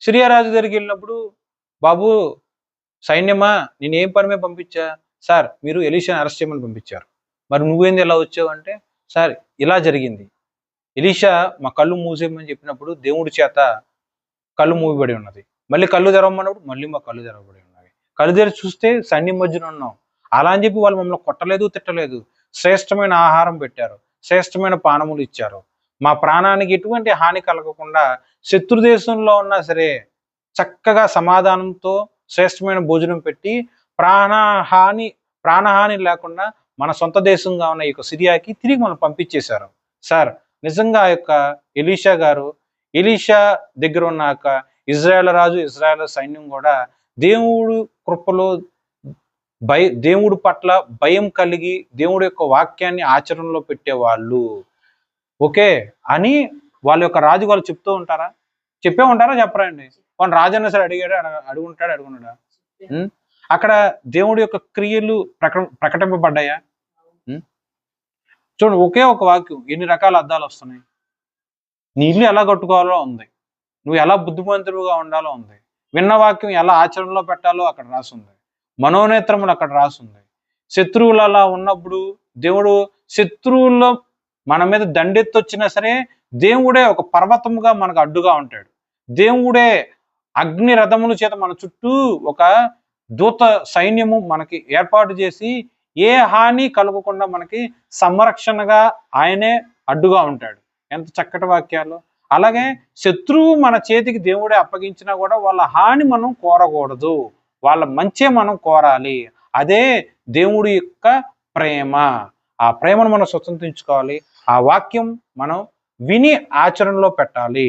సిరియా రాజు దగ్గరికి వెళ్ళినప్పుడు, బాబు సైన్యమా, నేనేం పని మీద పంపించా? సార్ మీరు ఎలీషాని అరెస్ట్ చేయమని పంపించారు, మరి నువ్వేంది ఎలా వచ్చావు అంటే, సార్ ఇలా జరిగింది, ఎలీషా మా కళ్ళు మూసేయమని చెప్పినప్పుడు దేవుడి చేత కళ్ళు మూయబడి ఉన్నది, మళ్ళీ కళ్ళు తెరవమన్నప్పుడు మళ్ళీ మా కళ్ళు తెరవబడి ఉన్నవి, కళ్ళు తెరిచి చూస్తే సైన్యం మధ్యన ఉన్నాం. అలా అని చెప్పి వాళ్ళు మమ్మల్ని కొట్టలేదు, తిట్టలేదు, శ్రేష్టమైన ఆహారం పెట్టారు, శ్రేష్టమైన పానములు ఇచ్చారు, మా ప్రాణానికి ఎటువంటి హాని కలగకుండా శత్రు దేశంలో ఉన్నా సరే చక్కగా సమాధానంతో శ్రేష్టమైన భోజనం పెట్టి ప్రాణహాని లేకుండా మన సొంత దేశంగా ఉన్న ఈ యొక్క సిరియాకి తిరిగి మనం పంపించేశారు. సార్ నిజంగా ఆ యొక్క ఎలీషా గారు, ఎలీషా దగ్గర ఉన్న ఇజ్రాయేల్ రాజు, ఇజ్రాయేల్ సైన్యం కూడా దేవుడు కృపలో దేవుడి పట్ల భయం కలిగి దేవుడి యొక్క వాక్యాన్ని ఆచరణలో పెట్టేవాళ్ళు. ఓకే అని వాళ్ళ యొక్క రాజు వాళ్ళు చెప్తూ ఉంటారా? చెప్పే ఉంటారా? చెప్పరా అండి? వాళ్ళ రాజన్న సరే అడుగున్నాడా? అక్కడ దేవుడి యొక్క క్రియలు ప్రకటింపబడ్డాయా? చూడండి, ఒకే ఒక వాక్యం ఎన్ని రకాల అర్థాలు వస్తున్నాయి. నీ ఇల్లు ఎలా కట్టుకోవాలో ఉంది, నువ్వు ఎలా బుద్ధిమంతుడుగా ఉండాలో ఉంది, విన్న వాక్యం ఎలా ఆచరణలో పెట్టాలో అక్కడ రాసుంది, మనోనేత్రములు అక్కడ రాసుంది. శత్రువులు అలా ఉన్నప్పుడు దేవుడు శత్రువుల్లో మన మీద దండెత్తొచ్చినా సరే దేవుడే ఒక పర్వతముగా మనకు అడ్డుగా ఉంటాడు. దేవుడే అగ్ని రథముల చేత మన చుట్టూ ఒక దూత సైన్యము మనకి ఏర్పాటు చేసి ఏ హాని కలగకుండా మనకి సంరక్షణగా ఆయనే అడ్డుగా ఉంటాడు. ఎంత చక్కటి వాక్యాలు. అలాగే శత్రువు మన చేతికి దేవుడే అప్పగించినా కూడా వాళ్ళ హాని మనం కోరకూడదు, వాళ్ళ మంచే మనం కోరాలి. అదే దేవుడి యొక్క ప్రేమ. ఆ ప్రేమను మనం స్వతంత్రించుకోవాలి. ఆ వాక్యం మనం విని ఆచరణలో పెట్టాలి.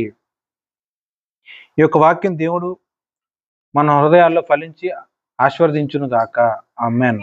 ఈ యొక్క వాక్యం దేవుడు మన హృదయాల్లో ఫలించి ఆశీర్వదించును గాక. ఆమేన్.